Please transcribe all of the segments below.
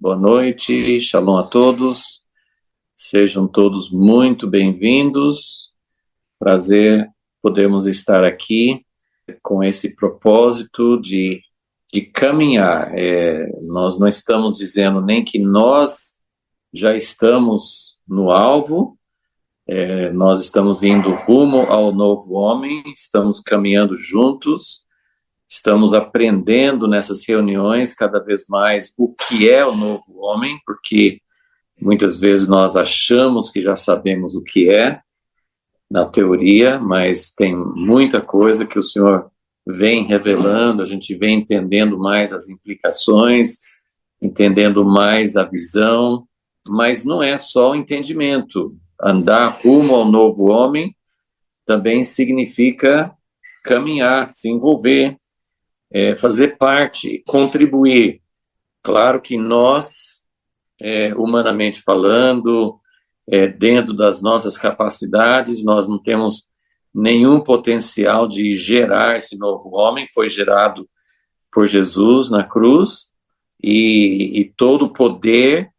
Boa noite, shalom a todos, sejam todos muito bem-vindos, prazer podermos estar aqui com esse propósito de caminhar. Nós não estamos dizendo nem que nós já estamos no alvo, nós estamos indo rumo ao novo homem, estamos caminhando juntos, estamos aprendendo nessas reuniões cada vez mais o que é o novo homem, porque muitas vezes nós achamos que já sabemos o que é na teoria, mas tem muita coisa que o Senhor vem revelando, a gente vem entendendo mais as implicações, entendendo mais a visão, mas não é só o entendimento. Andar rumo ao novo homem também significa caminhar, se envolver, fazer parte, contribuir. Claro que nós, humanamente falando, dentro das nossas capacidades, nós não temos nenhum potencial de gerar esse novo homem, foi gerado por Jesus na cruz, e todo o poder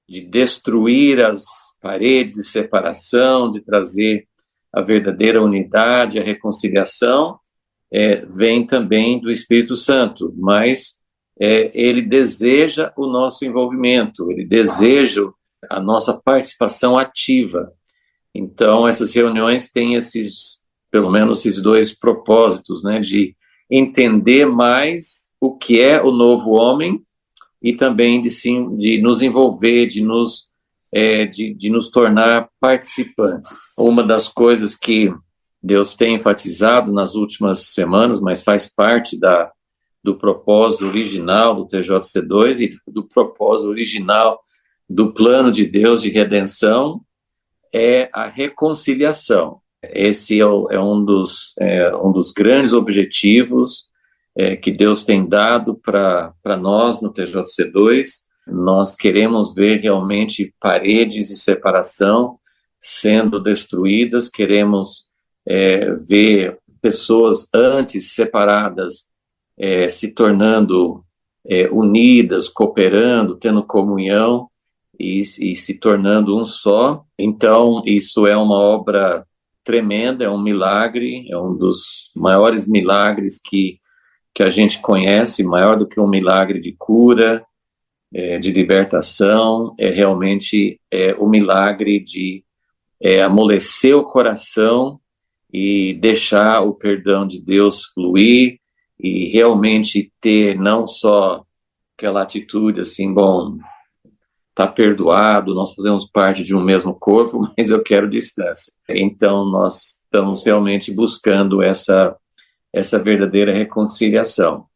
de destruir as paredes de separação, de trazer a verdadeira unidade, a reconciliação, vem também do Espírito Santo, mas ele deseja o nosso envolvimento, ele deseja a nossa participação ativa. Então, essas reuniões têm pelo menos esses dois propósitos, né, de entender mais o que é o novo homem e também de nos envolver, de nos tornar participantes. Uma das coisas que Deus tem enfatizado nas últimas semanas, mas faz parte do propósito original do TJC2 e do propósito original do plano de Deus de redenção, é a reconciliação. Esse é um dos grandes objetivos que Deus tem dado para nós no TJC2. Nós queremos ver realmente paredes de separação sendo destruídas, queremos ver pessoas antes separadas se tornando unidas, cooperando, tendo comunhão e se tornando um só. Então, isso é uma obra tremenda, é um milagre, é um dos maiores milagres que a gente conhece, maior do que um milagre de cura, de libertação, realmente o milagre de amolecer o coração e deixar o perdão de Deus fluir e realmente ter não só aquela atitude assim, bom, está perdoado, nós fazemos parte de um mesmo corpo, mas eu quero distância. Então, nós estamos realmente buscando essa verdadeira reconciliação.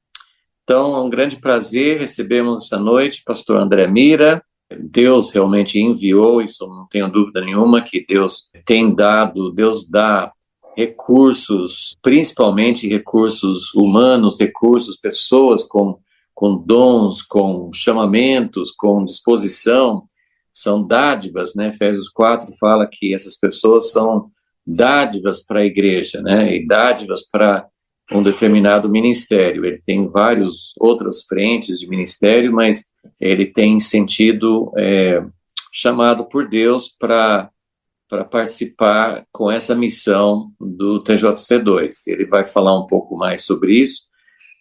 Então, é um grande prazer, recebemos essa noite pastor André Mira. Deus realmente enviou, isso não tenho dúvida nenhuma, que Deus tem dado, Deus dá recursos, principalmente recursos humanos, pessoas com dons, com chamamentos, com disposição, são dádivas, né? Efésios 4 fala que essas pessoas são dádivas para a igreja, né? E dádivas para um determinado ministério. Ele tem várias outras frentes de ministério, mas ele tem sentido chamado por Deus para participar com essa missão do TJC2. Ele vai falar um pouco mais sobre isso,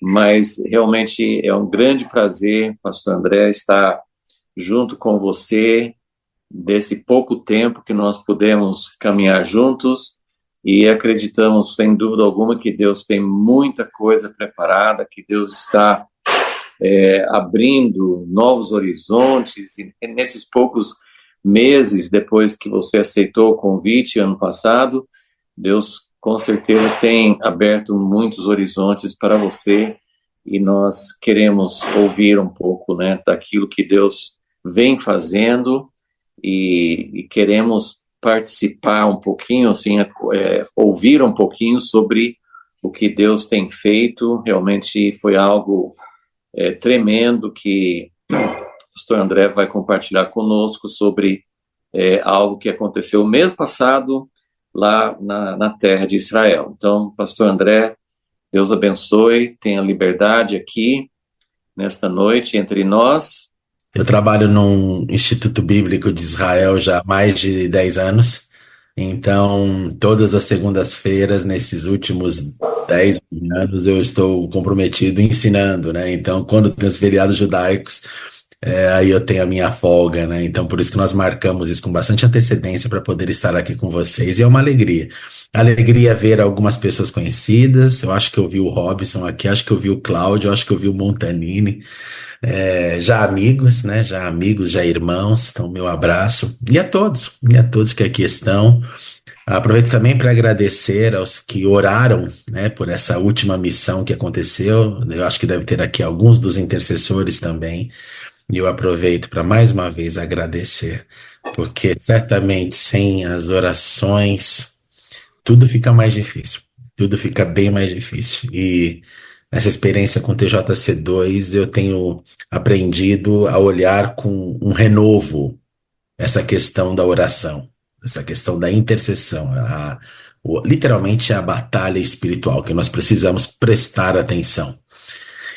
mas realmente é um grande prazer, pastor André, estar junto com você desse pouco tempo que nós pudemos caminhar juntos e acreditamos, sem dúvida alguma, que Deus tem muita coisa preparada, que Deus está abrindo novos horizontes, e nesses poucos meses depois que você aceitou o convite ano passado, Deus com certeza tem aberto muitos horizontes para você e nós queremos ouvir um pouco, né, daquilo que Deus vem fazendo e queremos participar um pouquinho, assim, ouvir um pouquinho sobre o que Deus tem feito. Realmente foi algo tremendo que o pastor André vai compartilhar conosco sobre algo que aconteceu mês passado lá na terra de Israel. Então, pastor André, Deus abençoe, tenha liberdade aqui nesta noite entre nós Eu trabalho num Instituto Bíblico de Israel já há mais de 10 anos. Então, todas as segundas-feiras, nesses últimos 10 anos, eu estou comprometido ensinando, né? Então, quando tem os feriados judaicos, aí eu tenho a minha folga, né? Então, por isso que nós marcamos isso com bastante antecedência para poder estar aqui com vocês. E é uma alegria. Alegria ver algumas pessoas conhecidas. Eu acho que eu vi o Robson aqui, acho que eu vi o Cláudio, acho que eu vi o Montanini. Já amigos, né? Já amigos, já irmãos. Então, meu abraço. E a todos que aqui estão. Aproveito também para agradecer aos que oraram, né, por essa última missão que aconteceu. Eu acho que deve ter aqui alguns dos intercessores também. E eu aproveito para mais uma vez agradecer, porque certamente sem as orações tudo fica mais difícil. Tudo fica bem mais difícil. E nessa experiência com TJC2 eu tenho aprendido a olhar com um renovo essa questão da oração, essa questão da intercessão, literalmente a batalha espiritual que nós precisamos prestar atenção.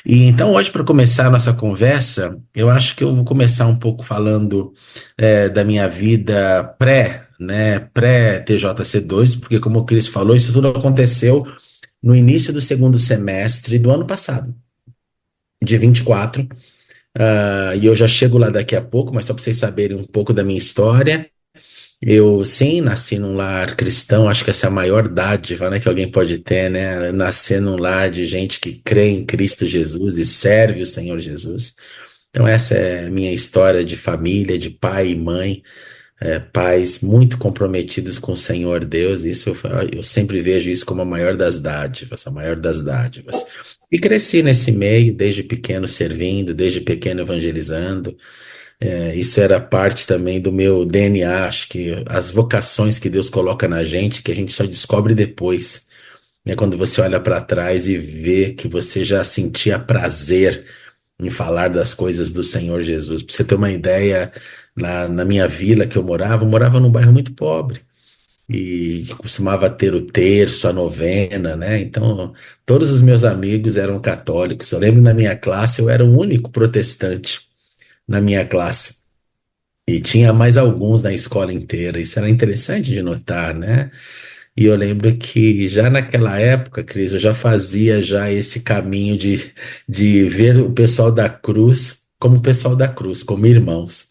E então, hoje, para começar a nossa conversa, eu acho que eu vou começar um pouco falando da minha vida né, pré-TJC2, porque, como o Cris falou, isso tudo aconteceu no início do segundo semestre do ano passado, de 24. E eu já chego lá daqui a pouco, mas só para vocês saberem um pouco da minha história. Eu, sim, nasci num lar cristão, acho que essa é a maior dádiva, né, que alguém pode ter, né? Nascer num lar de gente que crê em Cristo Jesus e serve o Senhor Jesus. Então, essa é a minha história de família, de pai e mãe, pais muito comprometidos com o Senhor Deus. Isso eu sempre vejo isso como a maior das dádivas, a maior das dádivas. E cresci nesse meio, desde pequeno servindo, desde pequeno evangelizando. Isso era parte também do meu DNA, acho que as vocações que Deus coloca na gente, que a gente só descobre depois, né? Quando você olha para trás e vê que você já sentia prazer em falar das coisas do Senhor Jesus. Para você ter uma ideia, na minha vila que eu morava num bairro muito pobre. E costumava ter o terço, a novena, né? Então, todos os meus amigos eram católicos. Eu lembro na minha classe, eu era o único protestante na minha classe. E tinha mais alguns na escola inteira. Isso era interessante de notar, né? E eu lembro que já naquela época, Cris, eu já fazia já esse caminho de ver o pessoal da cruz como o pessoal da cruz, como irmãos.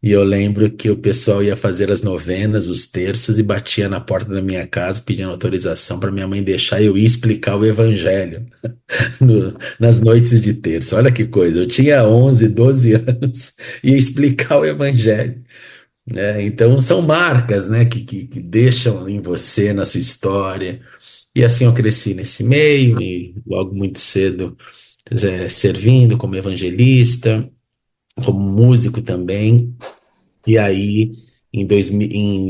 E eu lembro que o pessoal ia fazer as novenas, os terços, e batia na porta da minha casa pedindo autorização para minha mãe deixar eu ir explicar o evangelho nas noites de terça. Olha que coisa, eu tinha 11, 12 anos e ia explicar o evangelho, né? Então são marcas, né, que deixam em você, na sua história. E assim eu cresci nesse meio e logo muito cedo servindo como evangelista, como músico também. E aí,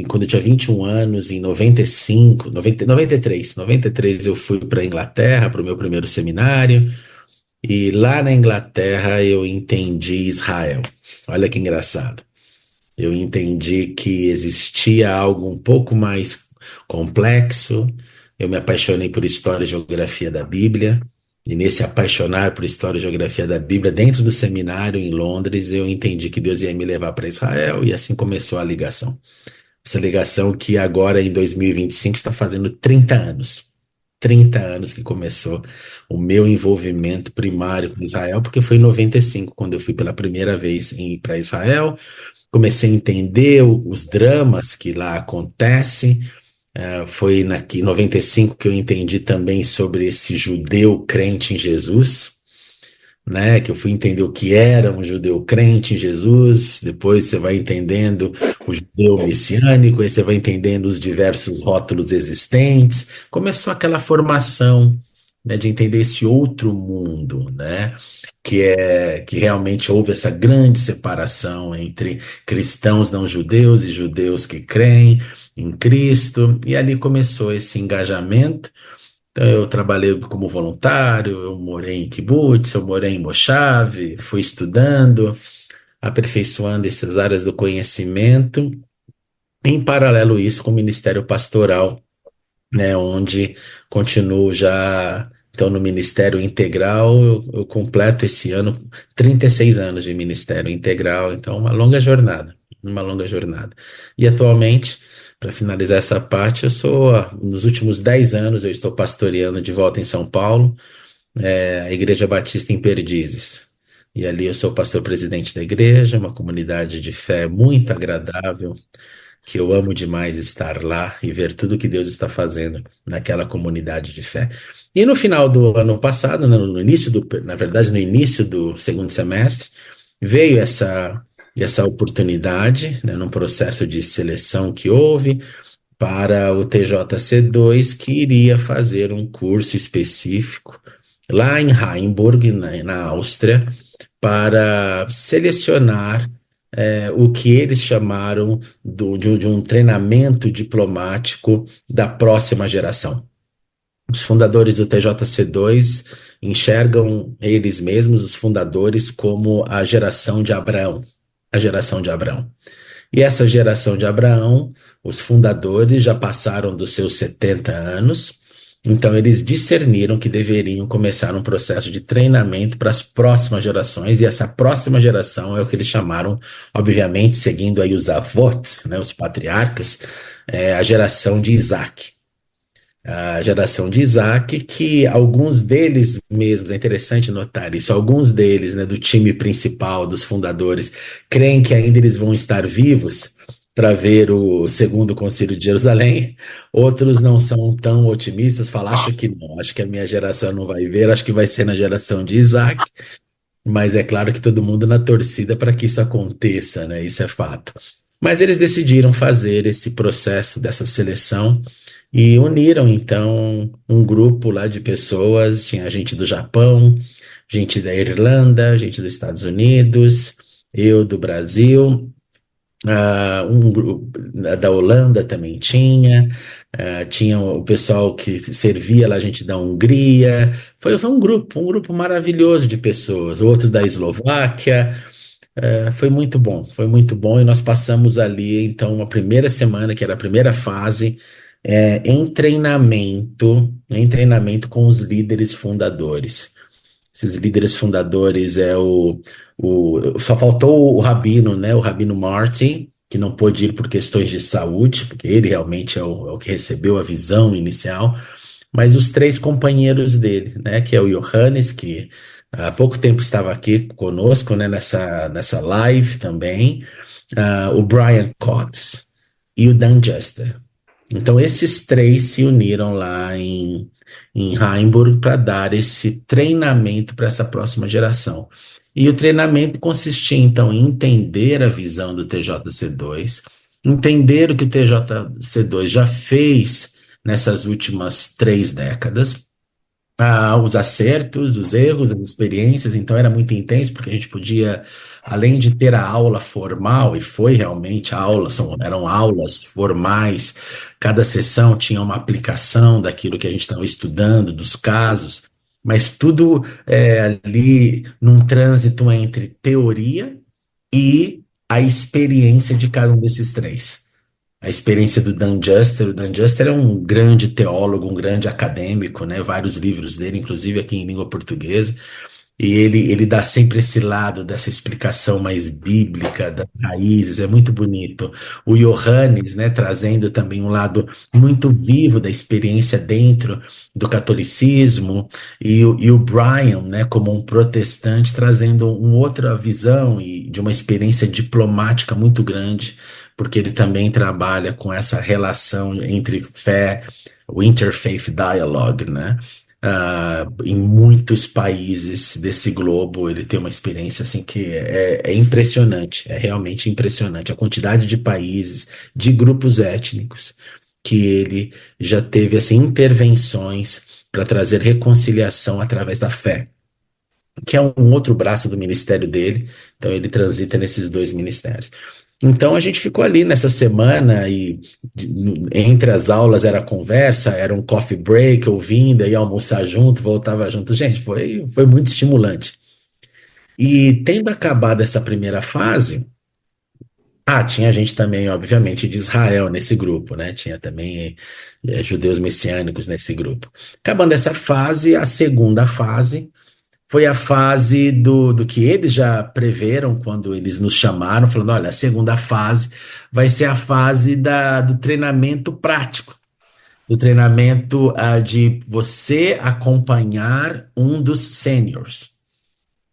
quando eu tinha 21 anos, em 95, 90, 93, eu fui para a Inglaterra, para o meu primeiro seminário. E lá na Inglaterra eu entendi Israel. Olha que engraçado. Eu entendi que existia algo um pouco mais complexo. Eu me apaixonei por história e geografia da Bíblia. E nesse apaixonar por história e geografia da Bíblia, dentro do seminário em Londres, eu entendi que Deus ia me levar para Israel e assim começou a ligação. Essa ligação que agora em 2025 está fazendo 30 anos. 30 anos que começou o meu envolvimento primário com Israel, porque foi em 95 quando eu fui pela primeira vez para Israel. Comecei a entender os dramas que lá acontecem. Foi em 95 que eu entendi também sobre esse judeu crente em Jesus, né? Que eu fui entender o que era um judeu crente em Jesus. Depois você vai entendendo o judeu messiânico, aí você vai entendendo os diversos rótulos existentes. Começou aquela formação, né, de entender esse outro mundo, né? Que realmente houve essa grande separação entre cristãos não judeus e judeus que creem em Cristo, e ali começou esse engajamento. Então, eu trabalhei como voluntário, eu morei em kibbutz, eu morei em Moshav, fui estudando, aperfeiçoando essas áreas do conhecimento, em paralelo isso com o ministério pastoral, né, onde continuo já Então, no Ministério Integral, eu completo esse ano 36 anos de Ministério Integral, então uma longa jornada. E atualmente, para finalizar essa parte, nos últimos 10 anos, eu estou pastoreando de volta em São Paulo, a Igreja Batista em Perdizes. E ali eu sou pastor presidente da igreja, uma comunidade de fé muito agradável, que eu amo demais estar lá e ver tudo que Deus está fazendo naquela comunidade de fé. E no final do ano passado, na verdade, no início do segundo semestre, veio essa oportunidade, né, num processo de seleção que houve para o TJC2, que iria fazer um curso específico lá em Hamburg, na Áustria, para selecionar o que eles chamaram de um treinamento diplomático da próxima geração. Os fundadores do TJC2 enxergam eles mesmos, os fundadores, como a geração de Abraão. A geração de Abraão. E essa geração de Abraão, os fundadores já passaram dos seus 70 anos, então eles discerniram que deveriam começar um processo de treinamento para as próximas gerações, e essa próxima geração é o que eles chamaram, obviamente, seguindo aí os avot, né, os patriarcas, a geração de Isaac. A geração de Isaac, que alguns deles mesmos, é interessante notar isso, alguns deles, né, do time principal, dos fundadores, creem que ainda eles vão estar vivos para ver o segundo concílio de Jerusalém. Outros não são tão otimistas, falam, acho que não, acho que a minha geração não vai ver, acho que vai ser na geração de Isaac, mas é claro que todo mundo na torcida para que isso aconteça, né, isso é fato. Mas eles decidiram fazer esse processo dessa seleção e uniram, então, um grupo lá de pessoas. Tinha gente do Japão, gente da Irlanda, gente dos Estados Unidos, eu do Brasil, um grupo da Holanda também tinha o pessoal que servia lá, gente da Hungria. Foi um grupo maravilhoso de pessoas, outro da Eslováquia. Foi muito bom, e nós passamos ali, então, uma primeira semana, que era a primeira fase, em treinamento com os líderes fundadores. Esses líderes fundadores só faltou o rabino, né, o rabino Martin, que não pôde ir por questões de saúde, porque ele realmente é o que recebeu a visão inicial, mas os três companheiros dele, né, que é o Johannes, que há pouco tempo estava aqui conosco, né, nessa live também, o Brian Cox e o Dan Juster. Então, esses três se uniram lá em Hamburg para dar esse treinamento para essa próxima geração. E o treinamento consistia, então, em entender a visão do TJC2, entender o que o TJC2 já fez nessas últimas 3 décadas, os acertos, os erros, as experiências. Então era muito intenso, porque a gente podia, além de ter a aula formal, e foi realmente eram aulas formais, cada sessão tinha uma aplicação daquilo que a gente estava estudando, dos casos, mas tudo ali num trânsito entre teoria e a experiência de cada um desses três. A experiência do Dan Juster. O Dan Juster é um grande teólogo, um grande acadêmico, né? Vários livros dele, inclusive aqui em língua portuguesa. E ele dá sempre esse lado dessa explicação mais bíblica, das raízes, é muito bonito. O Johannes, né, trazendo também um lado muito vivo da experiência dentro do catolicismo, e o Brian, né, como um protestante, trazendo uma outra visão e de uma experiência diplomática muito grande, porque ele também trabalha com essa relação entre fé, o Interfaith Dialogue, né? Em muitos países desse globo, ele tem uma experiência assim que é impressionante, é realmente impressionante a quantidade de países, de grupos étnicos que ele já teve assim, intervenções para trazer reconciliação através da fé, que é um outro braço do ministério dele. Então ele transita nesses dois ministérios. Então a gente ficou ali nessa semana, e entre as aulas era conversa, era um coffee break, ouvindo, ia almoçar junto, voltava junto. Gente, foi muito estimulante. E tendo acabado essa primeira fase, Ah, tinha gente também, obviamente, de Israel nesse grupo, né? Tinha também judeus messiânicos nesse grupo. Acabando essa fase, a segunda fase foi a fase do que eles já preveram quando eles nos chamaram, falando: olha, a segunda fase vai ser a fase do treinamento prático, do treinamento de você acompanhar um dos seniors,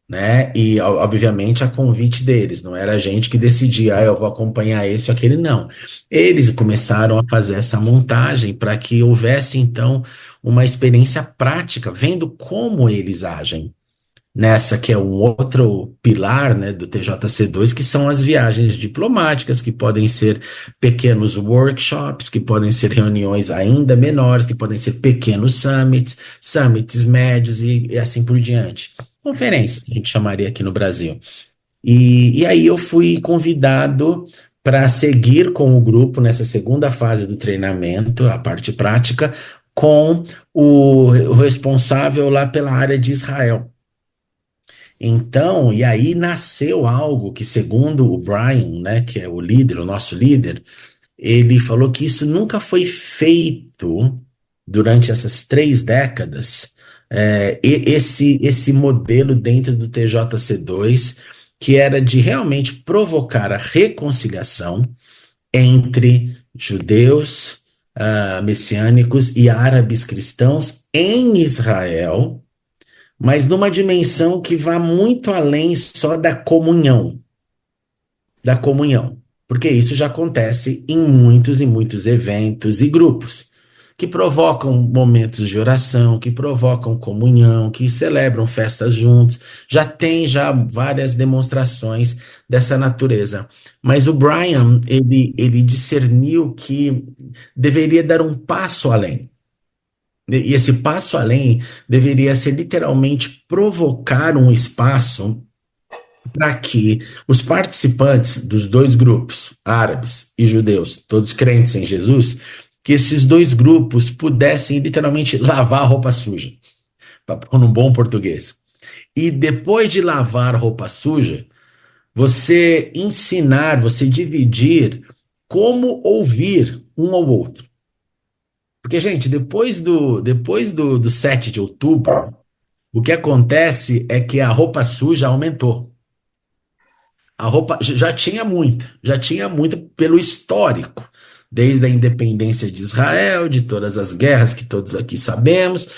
né? E, obviamente, a convite deles, não era a gente que decidia, eu vou acompanhar esse ou aquele, não. Eles começaram a fazer essa montagem para que houvesse, então, uma experiência prática, vendo como eles agem nessa que é um outro pilar, né, do TJC2, que são as viagens diplomáticas, que podem ser pequenos workshops, que podem ser reuniões ainda menores, que podem ser pequenos summits, summits médios e assim por diante. Conferências, que a gente chamaria aqui no Brasil. E aí eu fui convidado para seguir com o grupo nessa segunda fase do treinamento, a parte prática, com o responsável lá pela área de Israel. Então, e aí nasceu algo que, segundo o Brian, né, que é o líder, o nosso líder, ele falou que isso nunca foi feito durante essas 3 décadas, esse modelo dentro do TJC2, que era de realmente provocar a reconciliação entre judeus, messiânicos e árabes cristãos em Israel, mas numa dimensão que vá muito além só da comunhão, porque isso já acontece em muitos e muitos eventos e grupos que provocam momentos de oração, que provocam comunhão, que celebram festas juntos. Já várias demonstrações dessa natureza. Mas o Brian, ele discerniu que deveria dar um passo além. E esse passo além deveria ser literalmente provocar um espaço para que os participantes dos dois grupos, árabes e judeus, todos crentes em Jesus, que esses dois grupos pudessem literalmente lavar a roupa suja, para pôr num bom português. E depois de lavar a roupa suja, você ensinar, você dividir como ouvir um ao outro. Porque, gente, depois do 7 de outubro, o que acontece é que a roupa suja aumentou. A roupa já tinha muita pelo histórico, desde a independência de Israel, de todas as guerras que todos aqui sabemos,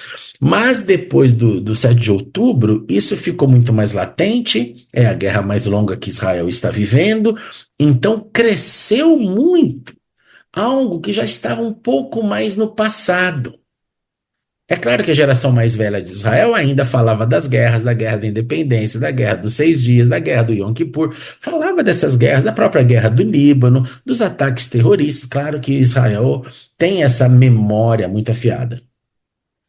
mas depois do 7 de outubro, isso ficou muito mais latente, é a guerra mais longa que Israel está vivendo, então cresceu muito algo que já estava um pouco mais no passado. É claro que a geração mais velha de Israel ainda falava das guerras, da guerra da independência, da guerra dos 6 dias, da guerra do Yom Kippur, falava dessas guerras, da própria guerra do Líbano, dos ataques terroristas. Claro que Israel tem essa memória muito afiada.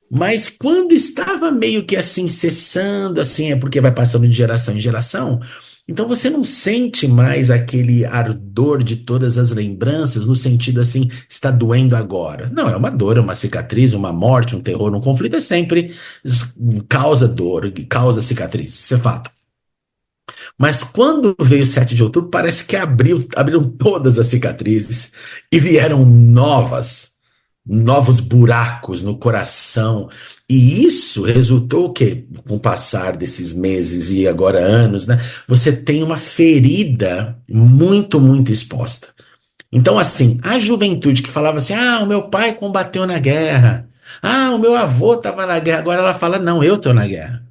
Mas quando estava meio que assim, cessando, assim, é porque vai passando de geração em geração, então você não sente mais aquele ardor de todas as lembranças, no sentido assim, está doendo agora. Não, é uma dor, é uma cicatriz, uma morte, um terror, um conflito, é sempre causa dor, causa cicatriz, isso é fato. Mas quando veio o 7 de outubro, parece que abriram todas as cicatrizes e vieram novos buracos no coração. E isso resultou o quê? Com o passar desses meses e agora anos, né? Você tem uma ferida muito, muito exposta. Então, assim, a juventude que falava assim: ah, o meu pai combateu na guerra, ah, o meu avô estava na guerra, agora ela fala: não, eu estou na guerra.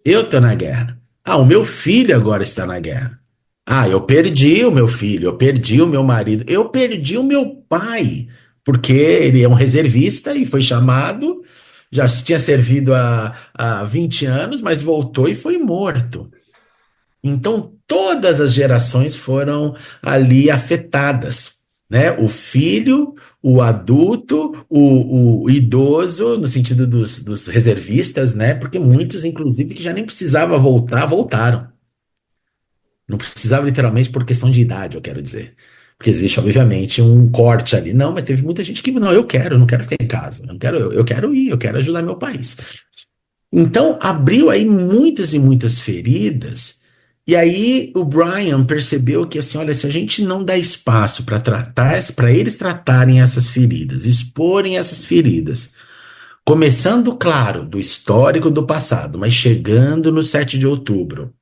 Eu estou na guerra. Ah, o meu filho agora está na guerra. Ah, eu perdi o meu filho, eu perdi o meu marido, eu perdi o meu pai, porque ele é um reservista e foi chamado, já tinha servido há 20 anos, mas voltou e foi morto. Então, todas as gerações foram ali afetadas, né? O filho, o adulto, o idoso, no sentido dos reservistas, né? Porque muitos, inclusive, que já nem precisava voltar, voltaram. Não precisava literalmente por questão de idade, eu quero dizer. Porque existe, obviamente, um corte ali. Não, mas teve muita gente que, não, eu não quero ficar em casa. Eu quero ir, eu quero ajudar meu país. Então, abriu aí muitas e muitas feridas E aí o Brian percebeu que assim, olha, se a gente não dá espaço para tratar, para eles tratarem essas feridas, exporem essas feridas, começando, claro, do histórico do passado, mas chegando no 7 de outubro.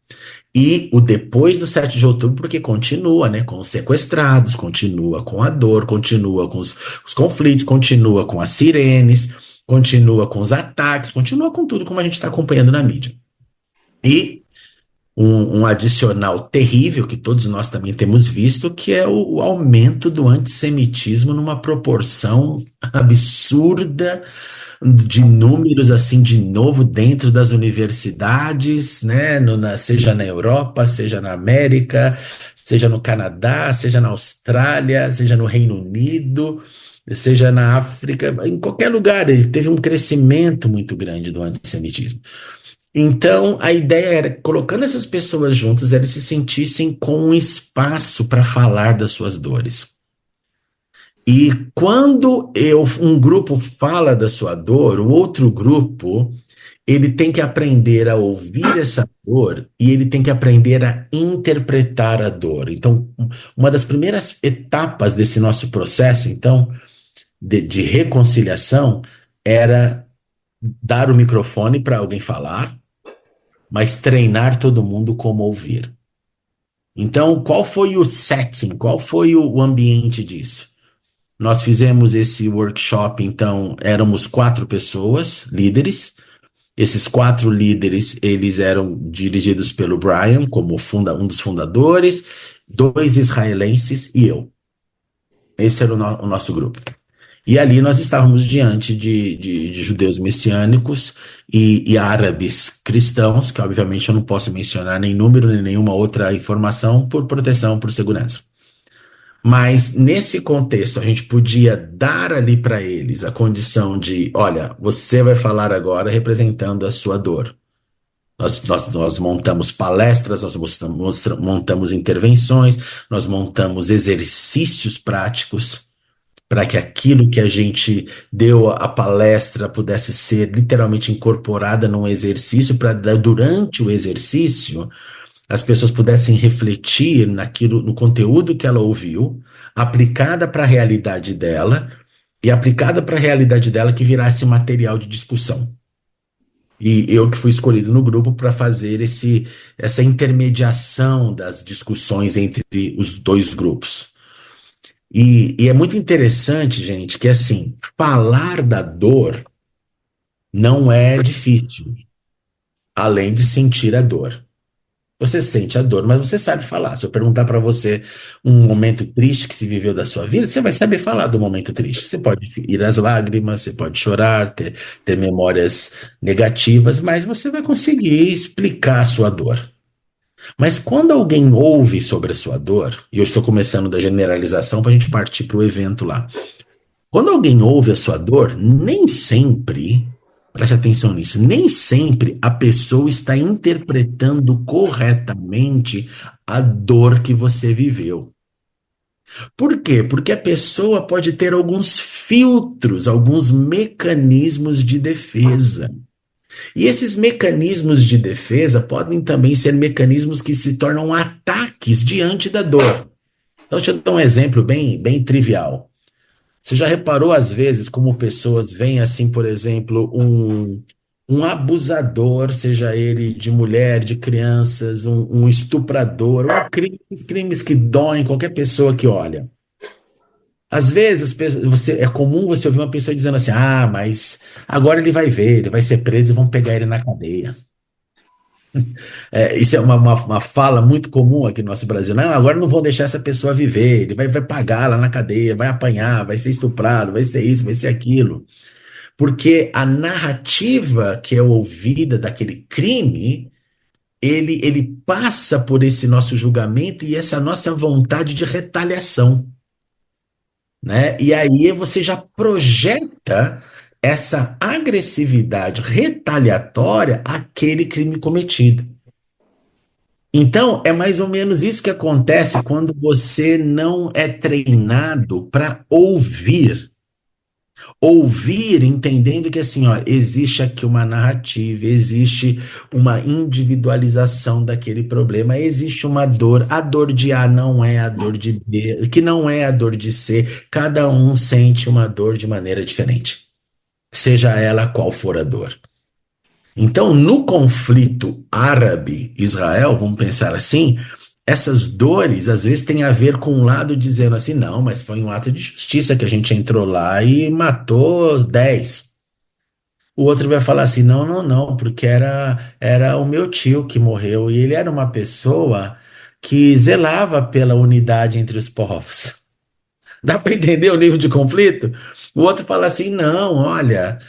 E o depois do 7 de outubro, porque continua, né? Com os sequestrados, continua com a dor, continua com os conflitos, continua com as sirenes, continua com os ataques, continua com tudo como a gente está acompanhando na mídia. E um adicional terrível que todos nós também temos visto, que é o aumento do antissemitismo numa proporção absurda de números assim de novo dentro das universidades, né? Seja na Europa, seja na América, seja no Canadá, seja na Austrália, seja no Reino Unido, seja na África, em qualquer lugar, ele teve um crescimento muito grande do antissemitismo. Então, a ideia era, colocando essas pessoas juntas, eles se sentissem com um espaço para falar das suas dores. E quando um grupo fala da sua dor, o outro grupo, ele tem que aprender a ouvir essa dor e ele tem que aprender a interpretar a dor. Então, uma das primeiras etapas desse nosso processo, então, de reconciliação, era dar o microfone para alguém falar, mas treinar todo mundo como ouvir. Então, qual foi o setting? Qual foi o ambiente disso? Nós fizemos esse workshop, então, éramos 4 pessoas, líderes. Esses 4 líderes, eles eram dirigidos pelo Brian, como um dos fundadores, 2 israelenses e eu. Esse era o nosso grupo. E ali nós estávamos diante de judeus messiânicos e árabes cristãos, que obviamente eu não posso mencionar nem número nem nenhuma outra informação por proteção, por segurança. Mas nesse contexto, a gente podia dar ali para eles a condição de: olha, você vai falar agora representando a sua dor. Nós montamos palestras, nós montamos intervenções, nós montamos exercícios práticos para que aquilo que a gente deu a palestra pudesse ser literalmente incorporada num exercício, para durante o exercício as pessoas pudessem refletir naquilo, no conteúdo que ela ouviu, aplicada para a realidade dela, e aplicada para a realidade dela que virasse material de discussão. E eu que fui escolhido no grupo para fazer essa intermediação das discussões entre os 2 grupos. E é muito interessante, gente, que assim, falar da dor não é difícil, além de sentir a dor. Você sente a dor, mas você sabe falar. Se eu perguntar para você um momento triste que se viveu da sua vida, você vai saber falar do momento triste. Você pode ir às lágrimas, você pode chorar, ter memórias negativas, mas você vai conseguir explicar a sua dor. Mas quando alguém ouve sobre a sua dor, e eu estou começando da generalização para a gente partir para o evento lá. Quando alguém ouve a sua dor, nem sempre, preste atenção nisso, nem sempre a pessoa está interpretando corretamente a dor que você viveu. Por quê? Porque a pessoa pode ter alguns filtros, alguns mecanismos de defesa. E esses mecanismos de defesa podem também ser mecanismos que se tornam ataques diante da dor. Então, deixa eu dar um exemplo bem trivial. Você já reparou, às vezes, como pessoas veem, assim, por exemplo, um abusador, seja ele de mulher, de crianças, um estuprador, crimes que doem qualquer pessoa que olha. Às vezes, é comum você ouvir uma pessoa dizendo assim: ah, mas agora ele vai ver, ele vai ser preso e vão pegar ele na cadeia. Isso é uma fala muito comum aqui no nosso Brasil. Não, agora não vão deixar essa pessoa viver, ele vai pagar lá na cadeia, vai apanhar, vai ser estuprado, vai ser isso, vai ser aquilo. Porque a narrativa que é ouvida daquele crime, ele passa por esse nosso julgamento e essa nossa vontade de retaliação, né? E aí você já projeta essa agressividade retaliatória àquele crime cometido. Então, é mais ou menos isso que acontece quando você não é treinado para ouvir. ouvir entendendo que assim, ó, existe aqui uma narrativa, existe uma individualização daquele problema, existe uma dor, a dor de A não é a dor de B, que não é a dor de C, cada um sente uma dor de maneira diferente, seja ela qual for a dor. Então, no conflito árabe-Israel, vamos pensar assim, essas dores às vezes têm a ver com um lado dizendo assim, não, mas foi um ato de justiça que a gente entrou lá e matou 10. O outro vai falar assim, não, não, não, porque era o meu tio que morreu e ele era uma pessoa que zelava pela unidade entre os povos. Dá para entender o nível de conflito? O outro fala assim: não, olha,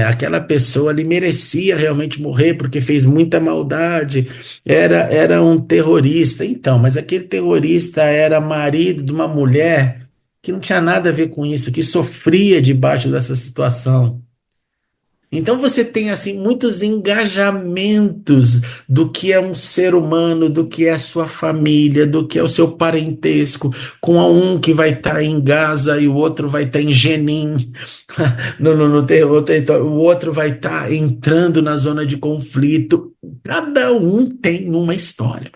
aquela pessoa ali merecia realmente morrer porque fez muita maldade, era um terrorista. Então, mas aquele terrorista era marido de uma mulher que não tinha nada a ver com isso, que sofria debaixo dessa situação. Então você tem assim muitos engajamentos do que é um ser humano, do que é a sua família, do que é o seu parentesco, com um que vai estar em Gaza e o outro vai estar em Jenin, no território, o outro vai estar entrando na zona de conflito. Cada um tem uma história.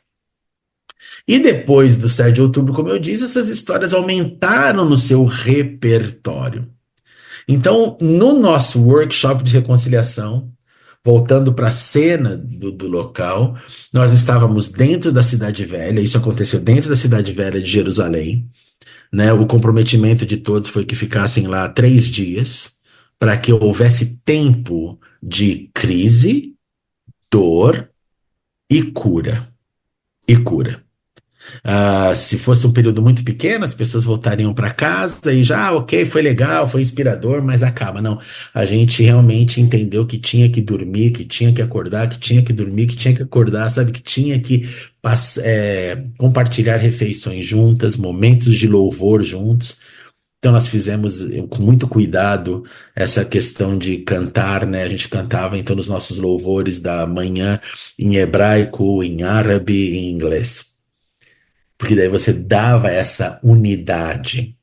E depois do 7 de outubro, como eu disse, essas histórias aumentaram no seu repertório. Então, no nosso workshop de reconciliação, voltando para a cena do local, nós estávamos dentro da Cidade Velha, isso aconteceu dentro da Cidade Velha de Jerusalém, né? O comprometimento de todos foi que ficassem lá 3 dias, para que houvesse tempo de crise, dor e cura. E cura. Se fosse um período muito pequeno, as pessoas voltariam para casa e já, ok, foi legal, foi inspirador, mas acaba. Não, a gente realmente entendeu que tinha que dormir, que tinha que acordar, que tinha que dormir, que tinha que acordar, sabe? Que tinha que compartilhar refeições juntas, momentos de louvor juntos. Então nós fizemos com muito cuidado essa questão de cantar, né? A gente cantava então nos nossos louvores da manhã em hebraico, em árabe e em inglês. Porque daí você dava essa unidade.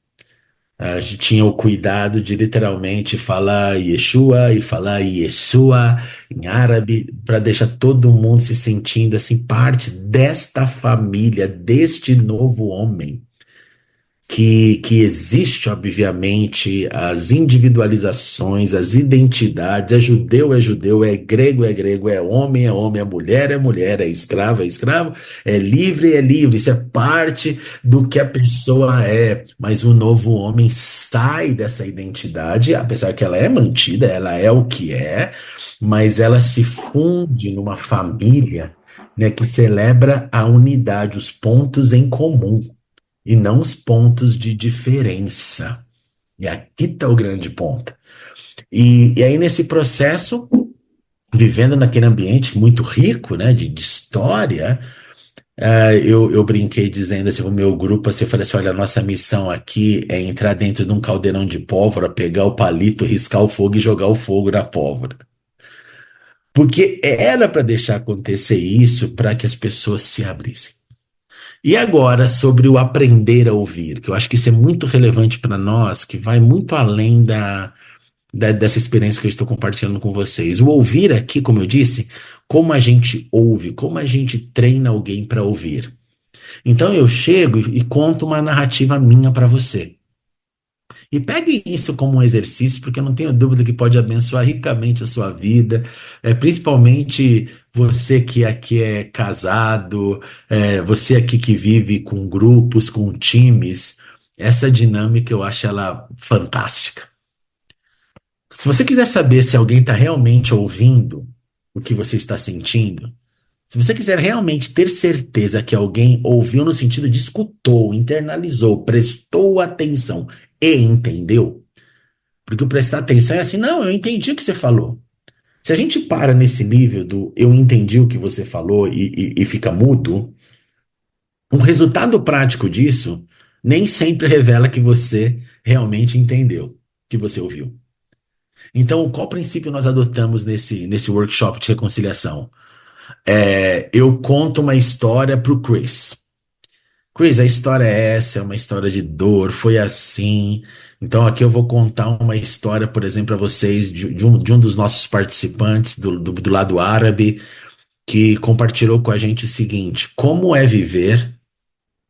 A gente tinha o cuidado de literalmente falar Yeshua e falar Yeshua em árabe, para deixar todo mundo se sentindo assim parte desta família, deste novo homem. Que existe, obviamente, as individualizações, as identidades, é judeu, é grego, é homem, é mulher, é escravo, é livre, isso é parte do que a pessoa é, mas o novo homem sai dessa identidade, apesar que ela é mantida, ela é o que é, mas ela se funde numa família, né, que celebra a unidade, os pontos em comum e não os pontos de diferença. E aqui está o grande ponto. E aí, nesse processo, vivendo naquele ambiente muito rico, né, de história, eu brinquei dizendo assim, o meu grupo, assim, eu falei assim, olha, a nossa missão aqui é entrar dentro de um caldeirão de pólvora, pegar o palito, riscar o fogo e jogar o fogo na pólvora. Porque era para deixar acontecer isso para que as pessoas se abrissem. E agora, sobre o aprender a ouvir, que eu acho que isso é muito relevante para nós, que vai muito além dessa experiência que eu estou compartilhando com vocês. O ouvir aqui, como eu disse, como a gente ouve, como a gente treina alguém para ouvir. Então eu chego e conto uma narrativa minha para você. E pegue isso como um exercício, porque eu não tenho dúvida que pode abençoar ricamente a sua vida, principalmente você que aqui é casado, você aqui que vive com grupos, com times. Essa dinâmica eu acho ela fantástica. Se você quiser saber se alguém está realmente ouvindo o que você está sentindo, se você quiser realmente ter certeza que alguém ouviu no sentido de escutou, internalizou, prestou atenção e entendeu, porque o prestar atenção é assim, não, eu entendi o que você falou. Se a gente para nesse nível do eu entendi o que você falou e fica mudo, um resultado prático disso nem sempre revela que você realmente entendeu, que você ouviu. Então, qual princípio nós adotamos nesse workshop de reconciliação? Eu conto uma história para o Chris. Chris, a história é essa, é uma história de dor, foi assim. Então aqui eu vou contar uma história, por exemplo, para vocês, de um dos nossos participantes do lado árabe, que compartilhou com a gente o seguinte: como é viver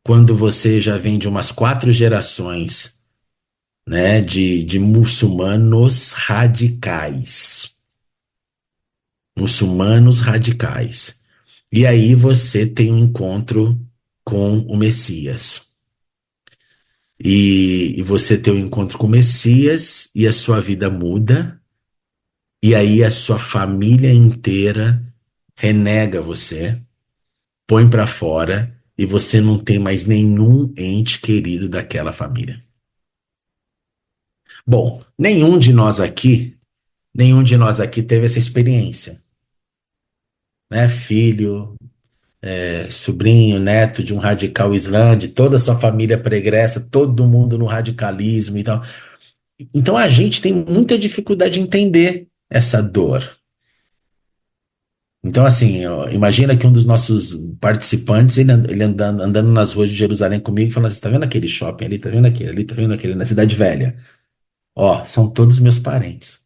quando você já vem de umas 4 gerações, né, de muçulmanos radicais. Muçulmanos radicais. E aí você tem um encontro com o Messias. E você tem um encontro com o Messias e a sua vida muda. E aí a sua família inteira renega você, põe pra fora e você não tem mais nenhum ente querido daquela família. Bom, nenhum de nós aqui teve essa experiência, né? Filho, sobrinho, neto de um radical islã, de toda a sua família pregressa, todo mundo no radicalismo e tal. Então a gente tem muita dificuldade de entender essa dor. Então, assim, ó, imagina que um dos nossos participantes, ele andando nas ruas de Jerusalém comigo, falando assim: tá vendo aquele shopping ali, tá vendo aquele ali, tá vendo aquele na Cidade Velha? Ó, são todos meus parentes.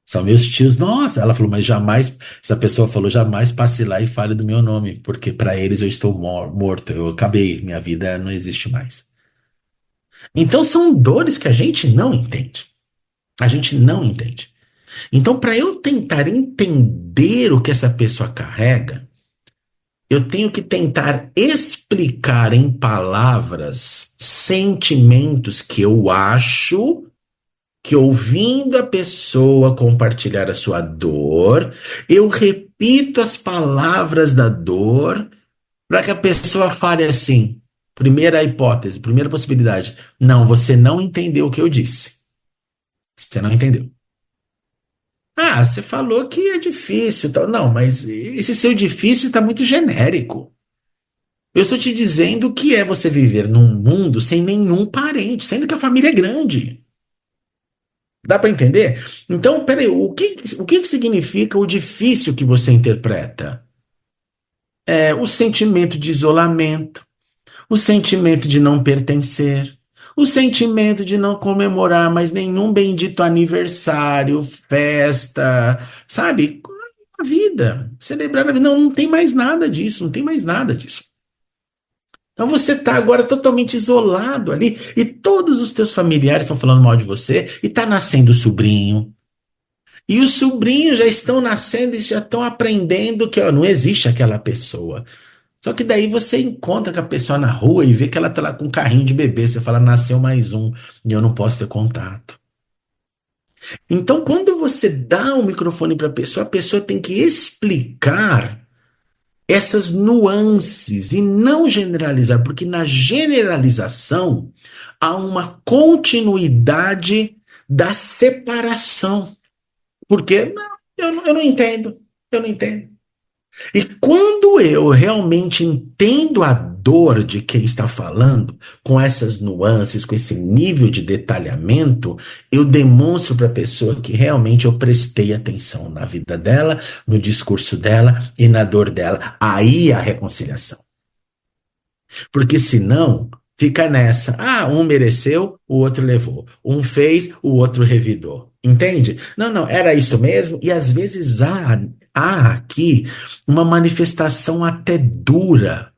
São meus tios. Nossa, ela falou, mas jamais, essa pessoa falou, jamais passe lá e fale do meu nome, porque para eles eu estou morto, eu acabei, minha vida não existe mais. Então são dores que a gente não entende. A gente não entende. Então, para eu tentar entender o que essa pessoa carrega, eu tenho que tentar explicar em palavras sentimentos que eu acho que, ouvindo a pessoa compartilhar a sua dor, eu repito as palavras da dor para que a pessoa fale assim. Primeira hipótese, primeira possibilidade. Não, você não entendeu o que eu disse. Você não entendeu. Ah, você falou que é difícil, tal. Não, mas esse seu difícil está muito genérico. Eu estou te dizendo que é você viver num mundo sem nenhum parente, sendo que a família é grande. Dá para entender? Então, peraí, o que significa o difícil que você interpreta? É o sentimento de isolamento, o sentimento de não pertencer, o sentimento de não comemorar mais nenhum bendito aniversário, festa, sabe? A vida, celebrar a vida. Não, não tem mais nada disso, não tem mais nada disso. Então você está agora totalmente isolado ali e todos os teus familiares estão falando mal de você e está nascendo o sobrinho. E os sobrinhos já estão nascendo e já estão aprendendo que ó, não existe aquela pessoa. Só que daí você encontra com a pessoa na rua e vê que ela está lá com um carrinho de bebê. Você fala, nasceu mais um e eu não posso ter contato. Então, quando você dá o microfone para a pessoa tem que explicar essas nuances e não generalizar, porque na generalização há uma continuidade da separação. Porque não, eu não entendo, eu não entendo. E quando eu realmente entendo a dor de quem está falando, com essas nuances, com esse nível de detalhamento, eu demonstro para a pessoa que realmente eu prestei atenção na vida dela, no discurso dela e na dor dela. Aí a reconciliação. Porque senão fica nessa. Ah, um mereceu, o outro levou. Um fez, o outro revidou. Entende? Não, não, era isso mesmo. E às vezes há aqui uma manifestação até dura.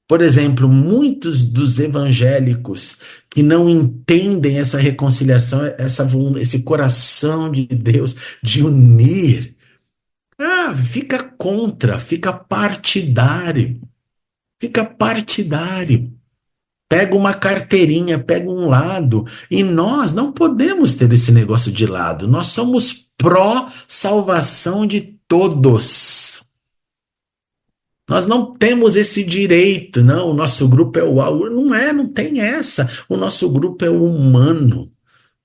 Por exemplo, muitos dos evangélicos que não entendem essa reconciliação, esse coração de Deus de unir, fica contra, fica partidário. Fica partidário. Pega uma carteirinha, pega um lado. E nós não podemos ter esse negócio de lado. Nós somos pró-salvação de todos. Nós não temos esse direito, não. O nosso grupo é o alvo. Não é, não tem essa. O nosso grupo é o humano.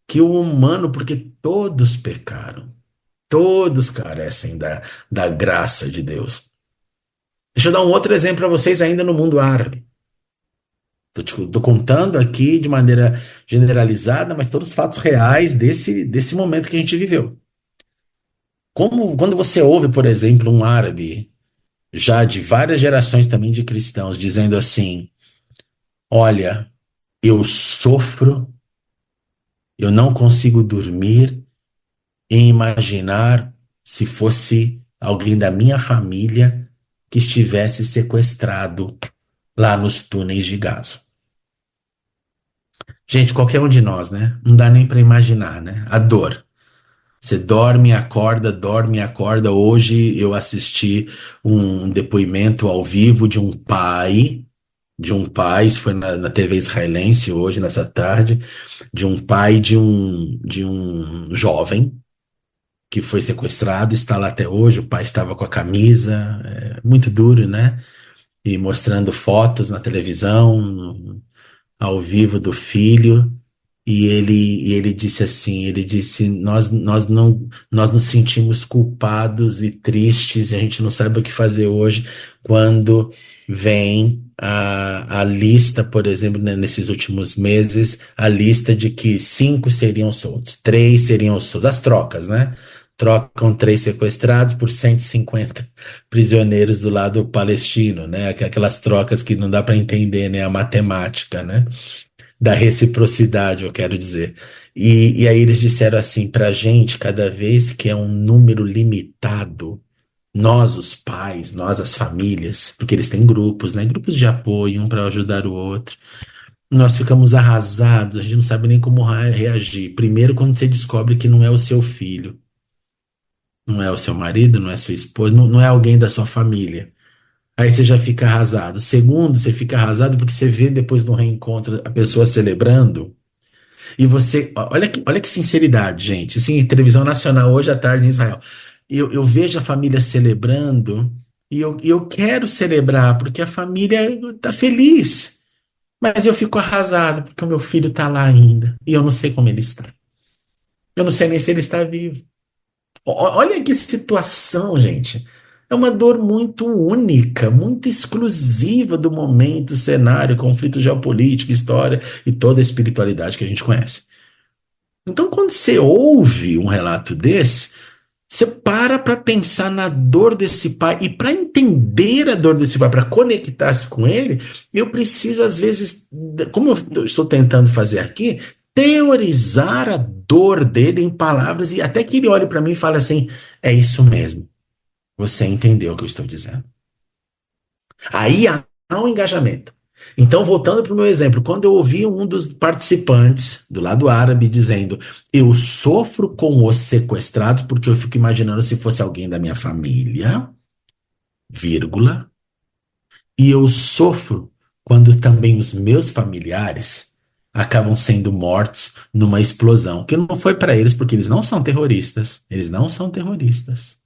Que o humano, porque todos pecaram. Todos carecem da graça de Deus. Deixa eu dar um outro exemplo para vocês ainda no mundo árabe. Estou contando aqui de maneira generalizada, mas todos os fatos reais desse momento que a gente viveu. Quando você ouve, por exemplo, um árabe já de várias gerações também de cristãos, dizendo assim: olha, eu sofro, eu não consigo dormir em imaginar se fosse alguém da minha família que estivesse sequestrado lá nos túneis de Gaza. Gente, qualquer um de nós, né? Não dá nem para imaginar, né? A dor. Você dorme, acorda, dorme, acorda. Hoje eu assisti um depoimento ao vivo de um pai, isso foi na TV israelense hoje, nessa tarde, de um pai de um jovem que foi sequestrado, está lá até hoje. O pai estava com a camisa, muito duro, né? E mostrando fotos na televisão, ao vivo do filho. E ele disse assim, ele disse, nós nos sentimos culpados e tristes, e a gente não sabe o que fazer hoje quando vem a lista, por exemplo, né, nesses últimos meses, a lista de que 5 seriam soltos, 3 seriam soltos, as trocas, né? Trocam 3 sequestrados por 150 prisioneiros do lado palestino, né? Aquelas trocas que não dá para entender, né? A matemática, né? Da reciprocidade, eu quero dizer. E aí eles disseram assim para a gente, cada vez que é um número limitado, nós, os pais, nós, as famílias, porque eles têm grupos, né? Grupos de apoio, um para ajudar o outro. Nós ficamos arrasados, a gente não sabe nem como reagir. Primeiro, quando você descobre que não é o seu filho, não é o seu marido, não é sua esposa, não é alguém da sua família. Aí você já fica arrasado. Segundo, você fica arrasado porque você vê depois no reencontro a pessoa celebrando e você. Olha que sinceridade, gente. Assim, televisão nacional hoje à tarde em Israel. Eu vejo a família celebrando e eu quero celebrar porque a família está feliz. Mas eu fico arrasado porque o meu filho está lá ainda e eu não sei como ele está. Eu não sei nem se ele está vivo. Olha que situação, gente. É uma dor muito única, muito exclusiva do momento, cenário, conflito geopolítico, história e toda a espiritualidade que a gente conhece. Então, quando você ouve um relato desse, você para pensar na dor desse pai e para entender a dor desse pai, para conectar-se com ele, eu preciso, às vezes, como eu estou tentando fazer aqui, teorizar a dor dele em palavras e até que ele olhe para mim e fale assim: é isso mesmo, você entendeu o que eu estou dizendo. Aí há um engajamento. Então, voltando para o meu exemplo, quando eu ouvi um dos participantes do lado árabe dizendo: eu sofro com os sequestrados porque eu fico imaginando se fosse alguém da minha família, vírgula, e eu sofro quando também os meus familiares acabam sendo mortos numa explosão, que não foi para eles porque eles não são terroristas, eles não são terroristas.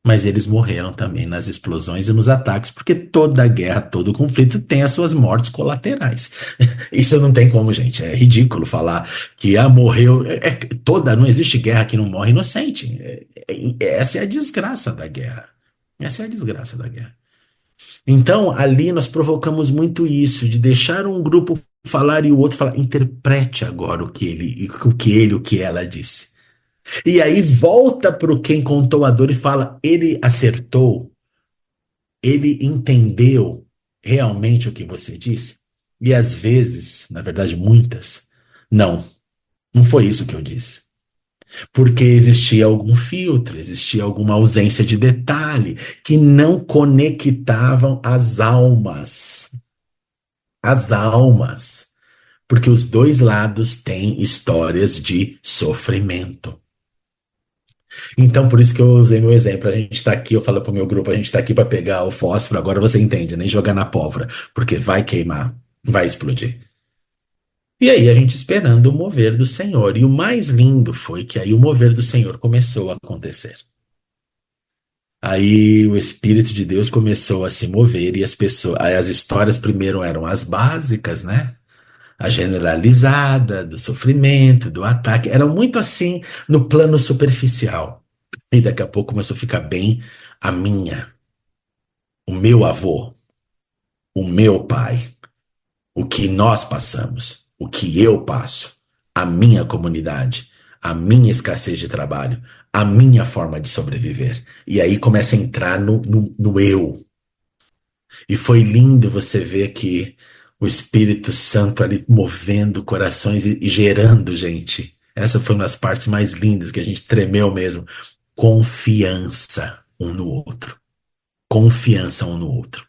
Mas eles morreram também nas explosões e nos ataques, porque toda guerra, todo conflito tem as suas mortes colaterais. Isso não tem como, gente. É ridículo falar que morreu. Não existe guerra que não morre inocente. Essa é a desgraça da guerra. Essa é a desgraça da guerra. Então, ali nós provocamos muito isso, de deixar um grupo falar e o outro falar. Interprete agora o que ela disse. E aí volta para quem contou a dor e fala: ele acertou, ele entendeu realmente o que você disse. E às vezes, na verdade, muitas, não foi isso que eu disse. Porque existia algum filtro, existia alguma ausência de detalhe que não conectavam as almas. As almas. Porque os dois lados têm histórias de sofrimento. Então, por isso que eu usei meu exemplo. A gente está aqui, eu falo para o meu grupo, a gente está aqui para pegar o fósforo, agora você entende, nem jogar na pólvora, porque vai queimar, vai explodir. E aí a gente esperando o mover do Senhor. E o mais lindo foi que aí o mover do Senhor começou a acontecer. Aí o Espírito de Deus começou a se mover e as pessoas, aí as histórias primeiro eram as básicas, né? A generalizada do sofrimento, do ataque, eram muito assim no plano superficial. E daqui a pouco começou a ficar bem a minha, o meu avô, o meu pai, o que nós passamos, o que eu passo, a minha comunidade, a minha escassez de trabalho, a minha forma de sobreviver. E aí começa a entrar no eu. E foi lindo você ver que o Espírito Santo ali movendo corações e gerando, gente. Essa foi uma das partes mais lindas que a gente tremeu mesmo. Confiança um no outro. Confiança um no outro.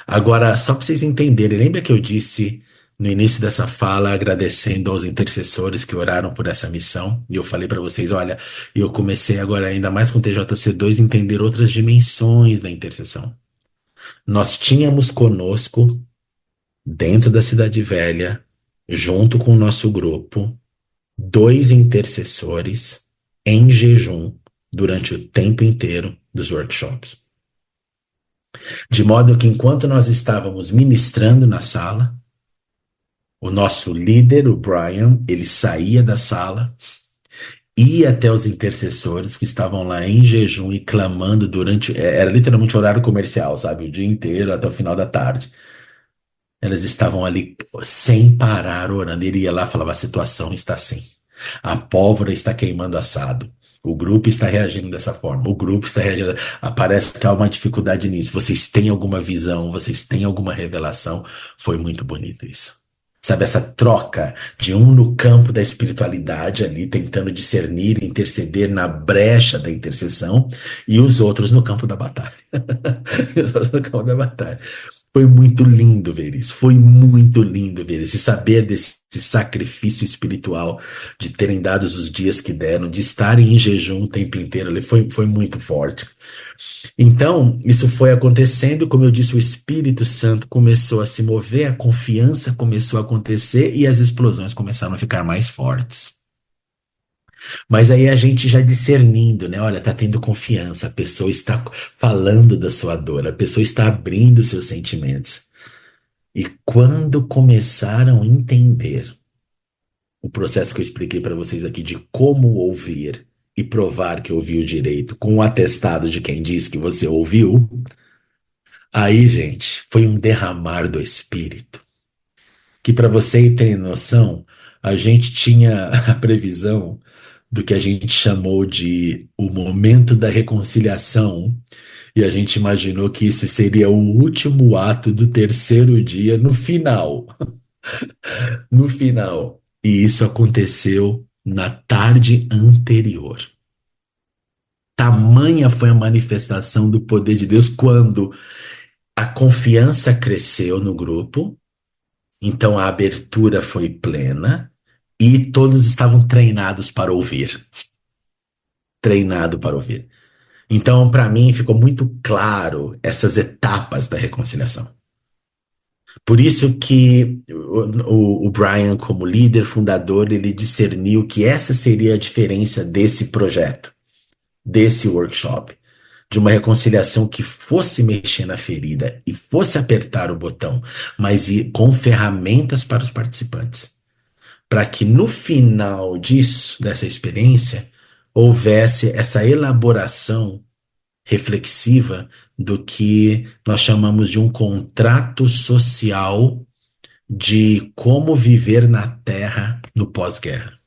Agora, só para vocês entenderem, lembra que eu disse no início dessa fala, agradecendo aos intercessores que oraram por essa missão? E eu falei para vocês, olha, eu comecei agora ainda mais com o TJC2 a entender outras dimensões da intercessão. Nós tínhamos conosco, dentro da Cidade Velha, junto com o nosso grupo, 2 intercessores em jejum durante o tempo inteiro dos workshops. De modo que enquanto nós estávamos ministrando na sala, o nosso líder, o Brian, ele saía da sala, ia até os intercessores que estavam lá em jejum e clamando durante... Era literalmente horário comercial, sabe? O dia inteiro até o final da tarde. Elas estavam ali sem parar orando. Ele ia lá e falava, a situação está assim. A pólvora está queimando assado. O grupo está reagindo dessa forma. O grupo está reagindo. Parece que há uma dificuldade nisso. Vocês têm alguma visão? Vocês têm alguma revelação? Foi muito bonito isso. Sabe, essa troca de um no campo da espiritualidade ali, tentando discernir, interceder na brecha da intercessão, e os outros no campo da batalha. E os outros no campo da batalha. Foi muito lindo ver isso, foi muito lindo ver isso, e saber desse sacrifício espiritual, de terem dado os dias que deram, de estarem em jejum o tempo inteiro, ali, foi muito forte. Então, isso foi acontecendo, como eu disse, o Espírito Santo começou a se mover, a confiança começou a acontecer e as explosões começaram a ficar mais fortes. Mas aí a gente já discernindo, né? Olha, tá tendo confiança, a pessoa está falando da sua dor, a pessoa está abrindo seus sentimentos. E quando começaram a entender o processo que eu expliquei para vocês aqui de como ouvir e provar que ouviu direito com o atestado de quem diz que você ouviu, aí, gente, foi um derramar do Espírito. Que para você ter noção, a gente tinha a previsão do que a gente chamou de o momento da reconciliação, e a gente imaginou que isso seria o último ato do terceiro dia no final. No final. E isso aconteceu na tarde anterior. Tamanha foi a manifestação do poder de Deus quando a confiança cresceu no grupo, então a abertura foi plena e todos estavam treinados para ouvir. Treinado para ouvir. Então, para mim, ficou muito claro essas etapas da reconciliação. Por isso que o Brian, como líder fundador, ele discerniu que essa seria a diferença desse projeto, desse workshop, de uma reconciliação que fosse mexer na ferida e fosse apertar o botão, mas com ferramentas para os participantes, para que no final disso, dessa experiência, houvesse essa elaboração reflexiva do que nós chamamos de um contrato social de como viver na Terra no pós-guerra.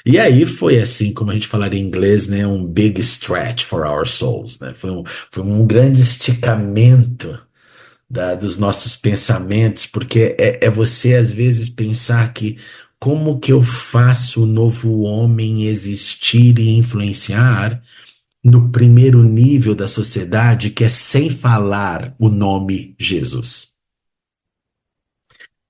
E aí foi assim, como a gente falaria em inglês, né, um big stretch for our souls, né? Foi um grande esticamento dos nossos pensamentos, porque é você às vezes pensar que como que eu faço o novo homem existir e influenciar no primeiro nível da sociedade, que é sem falar o nome Jesus.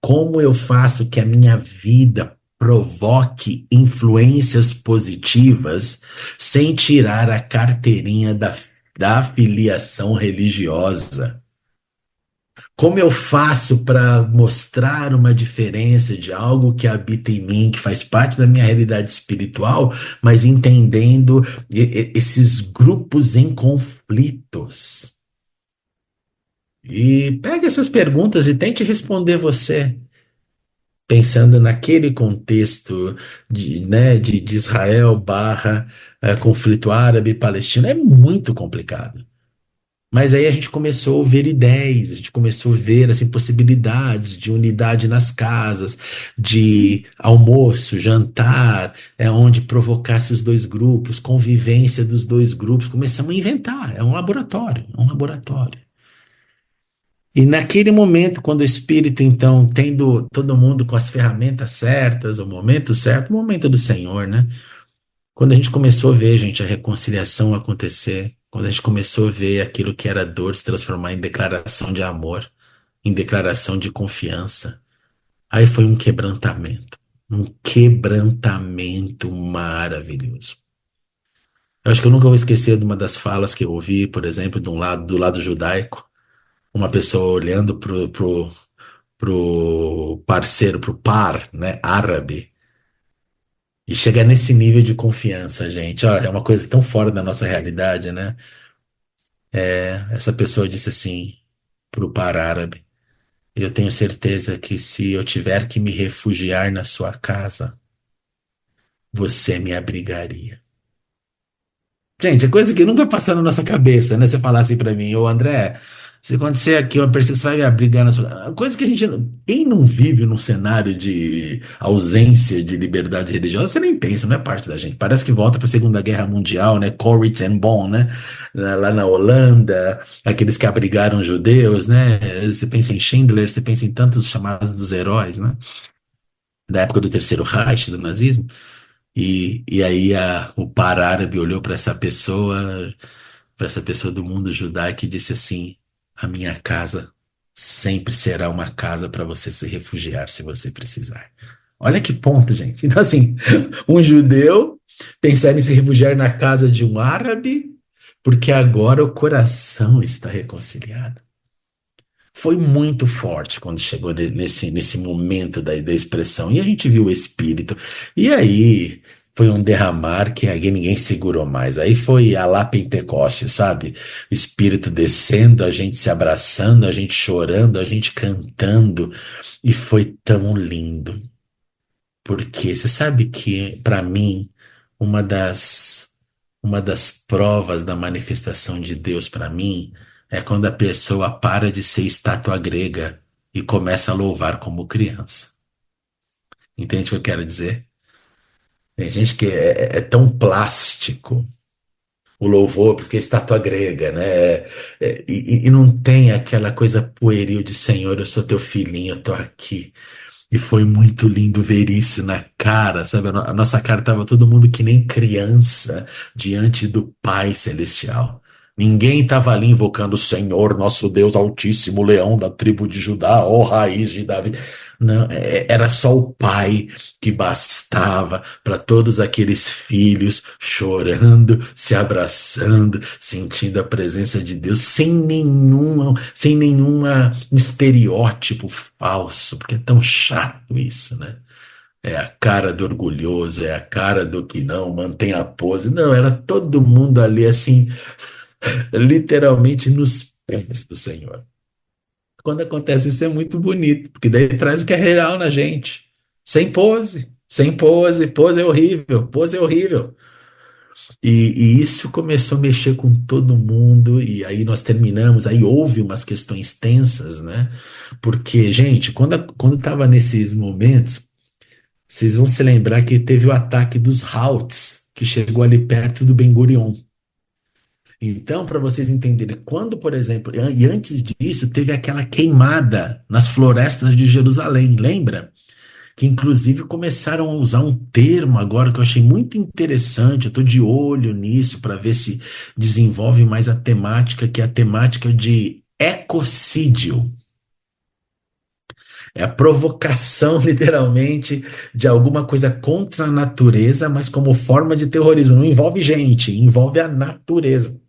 Como eu faço que a minha vida provoque influências positivas sem tirar a carteirinha da filiação religiosa? Como eu faço para mostrar uma diferença de algo que habita em mim, que faz parte da minha realidade espiritual, mas entendendo esses grupos em conflitos? E pega essas perguntas e tente responder você, pensando naquele contexto de Israel barra conflito árabe-palestino. É muito complicado. Mas aí a gente começou a ver ideias, a gente começou a ver assim, possibilidades de unidade nas casas, de almoço, jantar, onde provocasse os dois grupos, convivência dos dois grupos. Começamos a inventar, é um laboratório, é um laboratório. E naquele momento, quando o Espírito, então, tendo todo mundo com as ferramentas certas, o momento certo, o momento do Senhor, né? Quando a gente começou a ver, gente, a reconciliação acontecer, quando a gente começou a ver aquilo que era dor se transformar em declaração de amor, em declaração de confiança, aí foi um quebrantamento maravilhoso. Eu acho que eu nunca vou esquecer de uma das falas que eu ouvi, por exemplo, do lado judaico, uma pessoa olhando pro parceiro, pro par, né, árabe, e chegar nesse nível de confiança, gente, ó, é uma coisa tão fora da nossa realidade, né? Essa pessoa disse assim pro par árabe: eu tenho certeza que se eu tiver que me refugiar na sua casa, você me abrigaria. Gente, é coisa que nunca passou na nossa cabeça, né? Você falar assim pra mim, ô André, se acontecer aqui uma perseguição, você vai me abrigar na sua. Coisa que a gente. Quem não vive num cenário de ausência de liberdade religiosa, você nem pensa, não é parte da gente. Parece que volta pra Segunda Guerra Mundial, né? Corrie ten Boom, né? Lá na Holanda, aqueles que abrigaram judeus, né? Você pensa em Schindler, você pensa em tantos chamados dos heróis, né? Da época do Terceiro Reich, do nazismo. E aí o par árabe olhou para essa pessoa do mundo judaico e disse assim: a minha casa sempre será uma casa para você se refugiar se você precisar. Olha que ponto, gente. Então, assim, um judeu pensar em se refugiar na casa de um árabe, porque agora o coração está reconciliado. Foi muito forte quando chegou nesse momento da expressão. E a gente viu o Espírito. E aí foi um derramar que aí ninguém segurou mais. Aí foi a lá Pentecoste, sabe? O Espírito descendo, a gente se abraçando, a gente chorando, a gente cantando. E foi tão lindo. Porque você sabe que, para mim, uma uma das provas da manifestação de Deus para mim é quando a pessoa para de ser estátua grega e começa a louvar como criança. Entende o que eu quero dizer? Tem gente que é tão plástico o louvor, porque é estátua grega, né? E não tem aquela coisa pueril de Senhor, eu sou teu filhinho, eu tô aqui. E foi muito lindo ver isso na cara, sabe? A nossa cara tava todo mundo que nem criança diante do Pai Celestial. Ninguém estava ali invocando o Senhor, nosso Deus Altíssimo, leão da tribo de Judá, ó raiz de Davi. Não, era só o Pai que bastava para todos aqueles filhos chorando, se abraçando, sentindo a presença de Deus, sem nenhuma estereótipo falso, porque é tão chato isso, né? É a cara do orgulhoso, é a cara do que não, mantém a pose. Não, era todo mundo ali assim, literalmente nos pés do Senhor. Quando acontece isso é muito bonito, porque daí traz o que é real na gente. Sem pose, pose é horrível, pose é horrível. E isso começou a mexer com todo mundo, e aí nós terminamos, aí houve umas questões tensas, né? Porque, gente, quando estava nesses momentos, vocês vão se lembrar que teve o ataque dos Houthis, que chegou ali perto do Ben Gurion. Então, para vocês entenderem, quando, por exemplo, e antes disso, teve aquela queimada nas florestas de Jerusalém, lembra? Que inclusive começaram a usar um termo agora que eu achei muito interessante. Eu estou de olho nisso para ver se desenvolve mais a temática, que é a temática de ecocídio. É a provocação, literalmente, de alguma coisa contra a natureza, mas como forma de terrorismo. Não envolve gente, envolve a natureza.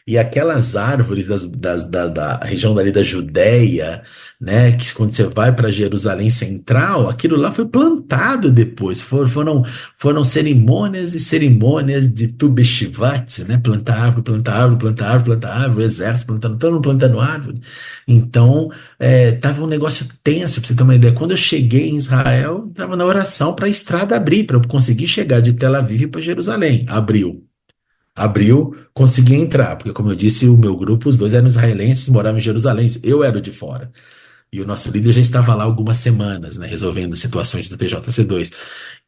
E aquelas árvores da região dali da Judéia, né, que quando você vai para Jerusalém Central, aquilo lá foi plantado depois. Foram cerimônias e cerimônias de Tu B'Shivat, né, plantar árvore, plantar árvore, plantar árvore, plantar árvore, o exército plantando, todo mundo plantando árvore. Então, tava um negócio tenso, para você ter uma ideia. Quando eu cheguei em Israel, estava na oração para a estrada abrir, para eu conseguir chegar de Tel Aviv para Jerusalém. Abriu. Abriu, consegui entrar, porque como eu disse, o meu grupo, os dois eram israelenses, moravam em Jerusalém, eu era o de fora. E o nosso líder já estava lá algumas semanas, né, resolvendo situações do TJC2.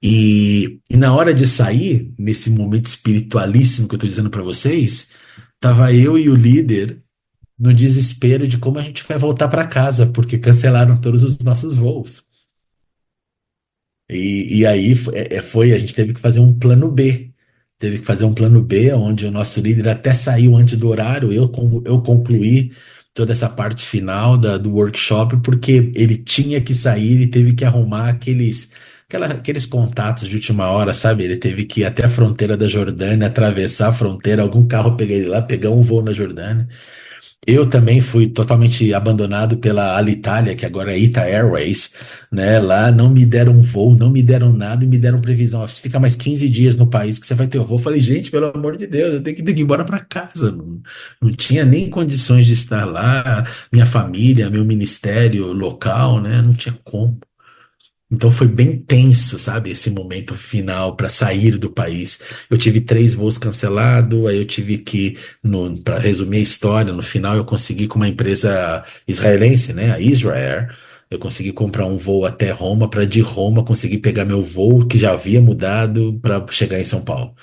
E na hora de sair, nesse momento espiritualíssimo que eu estou dizendo para vocês, tava eu e o líder no desespero de como a gente vai voltar para casa, porque cancelaram todos os nossos voos. E aí a gente teve que fazer um plano B. Teve que fazer um plano B, onde o nosso líder até saiu antes do horário, eu concluí toda essa parte final do workshop, porque ele tinha que sair e teve que arrumar aqueles contatos de última hora, sabe? Ele teve que ir até a fronteira da Jordânia, atravessar a fronteira, algum carro pegar ele lá, pegar um voo na Jordânia. Eu também fui totalmente abandonado pela Alitalia, que agora é Ita Airways, né? Lá não me deram um voo, não me deram nada e me deram previsão. Ó, você fica mais 15 dias no país que você vai ter o voo. Eu falei, gente, pelo amor de Deus, eu tenho que ir embora para casa. Não tinha nem condições de estar lá. Minha família, meu ministério local, né? Não tinha como. Então foi bem tenso, sabe, esse momento final para sair do país. Eu tive 3 voos cancelados, aí eu tive que, para resumir a história, no final eu consegui com uma empresa israelense, né, a Israel, eu consegui comprar um voo até Roma, para de Roma conseguir pegar meu voo que já havia mudado para chegar em São Paulo.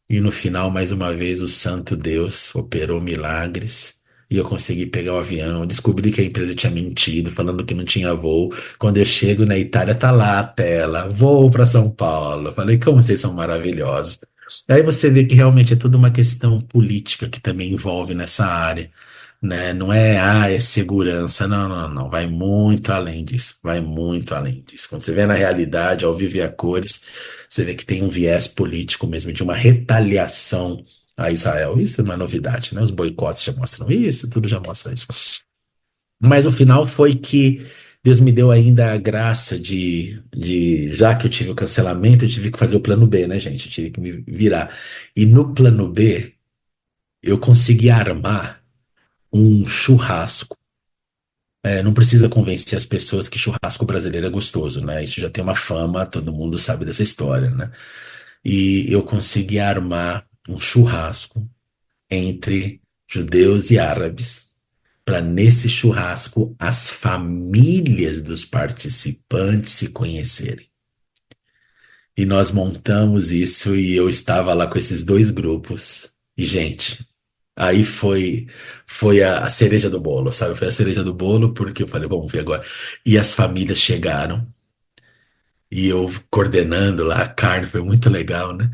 E no final, mais uma vez, o santo Deus operou milagres e eu consegui pegar o avião. Descobri que a empresa tinha mentido, falando que não tinha voo. Quando eu chego na Itália, tá lá a tela, voo para São Paulo. Falei, como vocês são maravilhosos. Aí você vê que realmente é toda uma questão política que também envolve nessa área, né? Não é, é segurança. Não, não, não. Vai muito além disso. Vai muito além disso. Quando você vê na realidade, ao vivo e a cores, você vê que tem um viés político mesmo, de uma retaliação a Israel. Isso não é novidade, né? Os boicotes já mostram isso, tudo já mostra isso. Mas o final foi que Deus me deu ainda a graça já que eu tive o cancelamento, eu tive que fazer o plano B, né, gente? Eu tive que me virar. E no plano B, eu consegui armar um churrasco. Não precisa convencer as pessoas que churrasco brasileiro é gostoso, né? Isso já tem uma fama, todo mundo sabe dessa história, né? E eu consegui armar um churrasco entre judeus e árabes, para nesse churrasco as famílias dos participantes se conhecerem. E nós montamos isso e eu estava lá com esses 2 grupos. E, gente, aí foi a cereja do bolo, sabe? Foi a cereja do bolo porque eu falei, vamos ver agora. E as famílias chegaram e eu coordenando lá a carne, foi muito legal, né?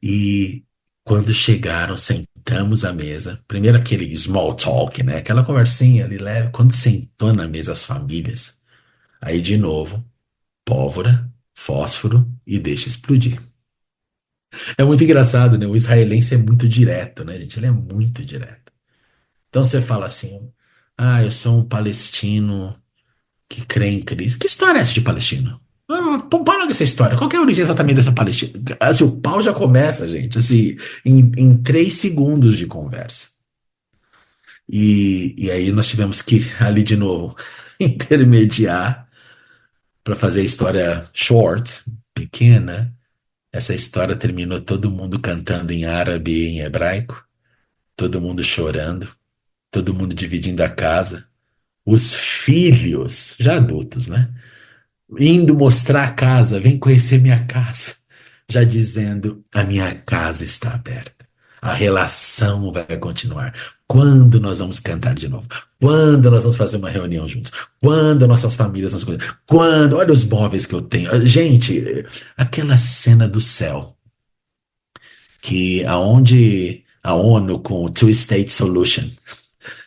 E quando chegaram, sentamos à mesa. Primeiro aquele small talk, né? Aquela conversinha ali leve. Quando sentou na mesa as famílias, aí de novo, pólvora, fósforo e deixa explodir. É muito engraçado, né? O israelense é muito direto, né, gente? Ele é muito direto. Então você fala assim: eu sou um palestino que crê em Cristo. Que história é essa de palestino? Para com essa história. Qual que é a origem exatamente dessa Palestina? Assim, o pau já começa, gente, assim, em 3 segundos de conversa. E aí nós tivemos que, ali de novo, intermediar para fazer a história short, pequena. Essa história terminou todo mundo cantando em árabe e em hebraico, todo mundo chorando, todo mundo dividindo a casa. Os filhos, já adultos, né? Indo mostrar a casa, vem conhecer minha casa, já dizendo: a minha casa está aberta, a relação vai continuar. Quando nós vamos cantar de novo? Quando nós vamos fazer uma reunião juntos? Quando nossas famílias vão se conhecer? Quando? Olha os móveis que eu tenho. Gente, aquela cena do céu, que aonde a ONU com o Two-State Solution,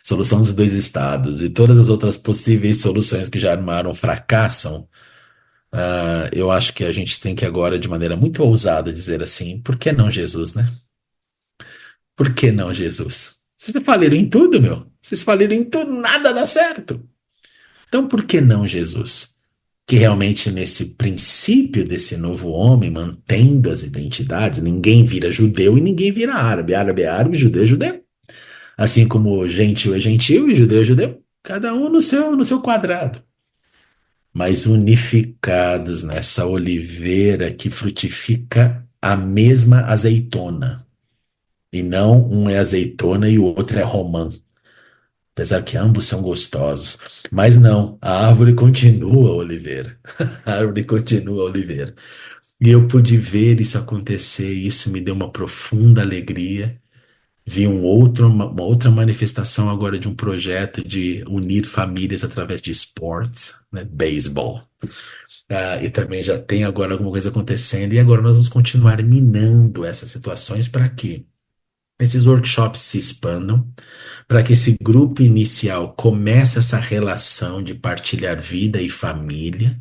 solução dos 2 estados, e todas as outras possíveis soluções que já armaram fracassam. Eu acho que a gente tem que agora, de maneira muito ousada, dizer assim: por que não Jesus, né? Por que não Jesus? Vocês faliram em tudo, meu. Vocês faliram em tudo, nada dá certo. Então, por que não Jesus? Que realmente nesse princípio desse novo homem, mantendo as identidades, ninguém vira judeu e ninguém vira árabe. Árabe é árabe, judeu é judeu. Assim como gentil é gentil e judeu é judeu. Cada um no seu quadrado, mas unificados nessa oliveira que frutifica a mesma azeitona. E não um é azeitona e o outro é romã. Apesar que ambos são gostosos. Mas não, a árvore continua oliveira. A árvore continua oliveira. E eu pude ver isso acontecer, e isso me deu uma profunda alegria. Vi uma outra manifestação agora de um projeto de unir famílias através de esportes, né? Beisebol. E também já tem agora alguma coisa acontecendo, e agora nós vamos continuar minando essas situações para que esses workshops se expandam, para que esse grupo inicial comece essa relação de partilhar vida e família,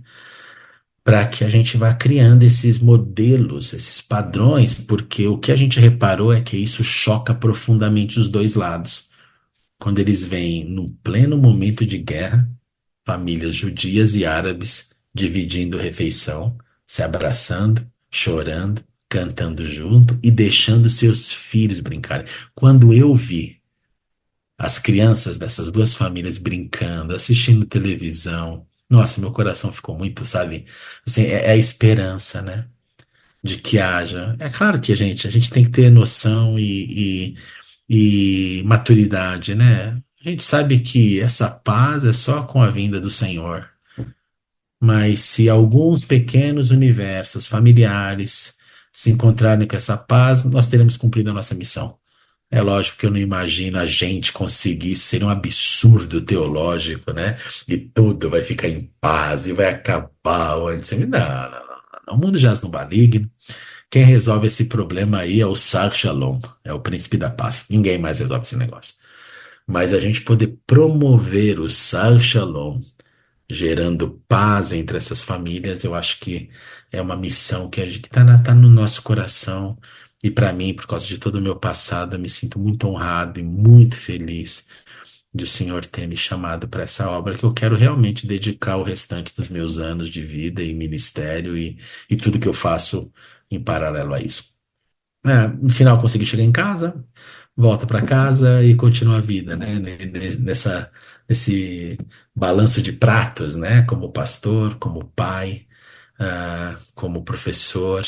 para que a gente vá criando esses modelos, esses padrões, porque o que a gente reparou é que isso choca profundamente os dois lados. Quando eles vêm num pleno momento de guerra, famílias judias e árabes dividindo refeição, se abraçando, chorando, cantando junto e deixando seus filhos brincarem. Quando eu vi as crianças dessas duas famílias brincando, assistindo televisão, nossa, meu coração ficou muito, sabe? Assim, é a esperança, né? De que haja. É claro que a gente tem que ter noção e maturidade, né? A gente sabe que essa paz é só com a vinda do Senhor. Mas se alguns pequenos universos familiares se encontrarem com essa paz, nós teremos cumprido a nossa missão. É lógico que eu não imagino a gente conseguir ser um absurdo teológico, né? E tudo vai ficar em paz e vai acabar o antissemitismo. Não, não, não, não. O mundo jaz no maligno. Quem resolve esse problema aí é o Sar Shalom, é o príncipe da paz. Ninguém mais resolve esse negócio. Mas a gente poder promover o Sar Shalom, gerando paz entre essas famílias, eu acho que é uma missão que tá no nosso coração. E para mim, por causa de todo o meu passado, eu me sinto muito honrado e muito feliz de o Senhor ter me chamado para essa obra que eu quero realmente dedicar o restante dos meus anos de vida e ministério e tudo que eu faço em paralelo a isso. No final, consegui chegar em casa, volta para casa e continua a vida, né? Nesse balanço de pratos, né? Como pastor, como pai, como professor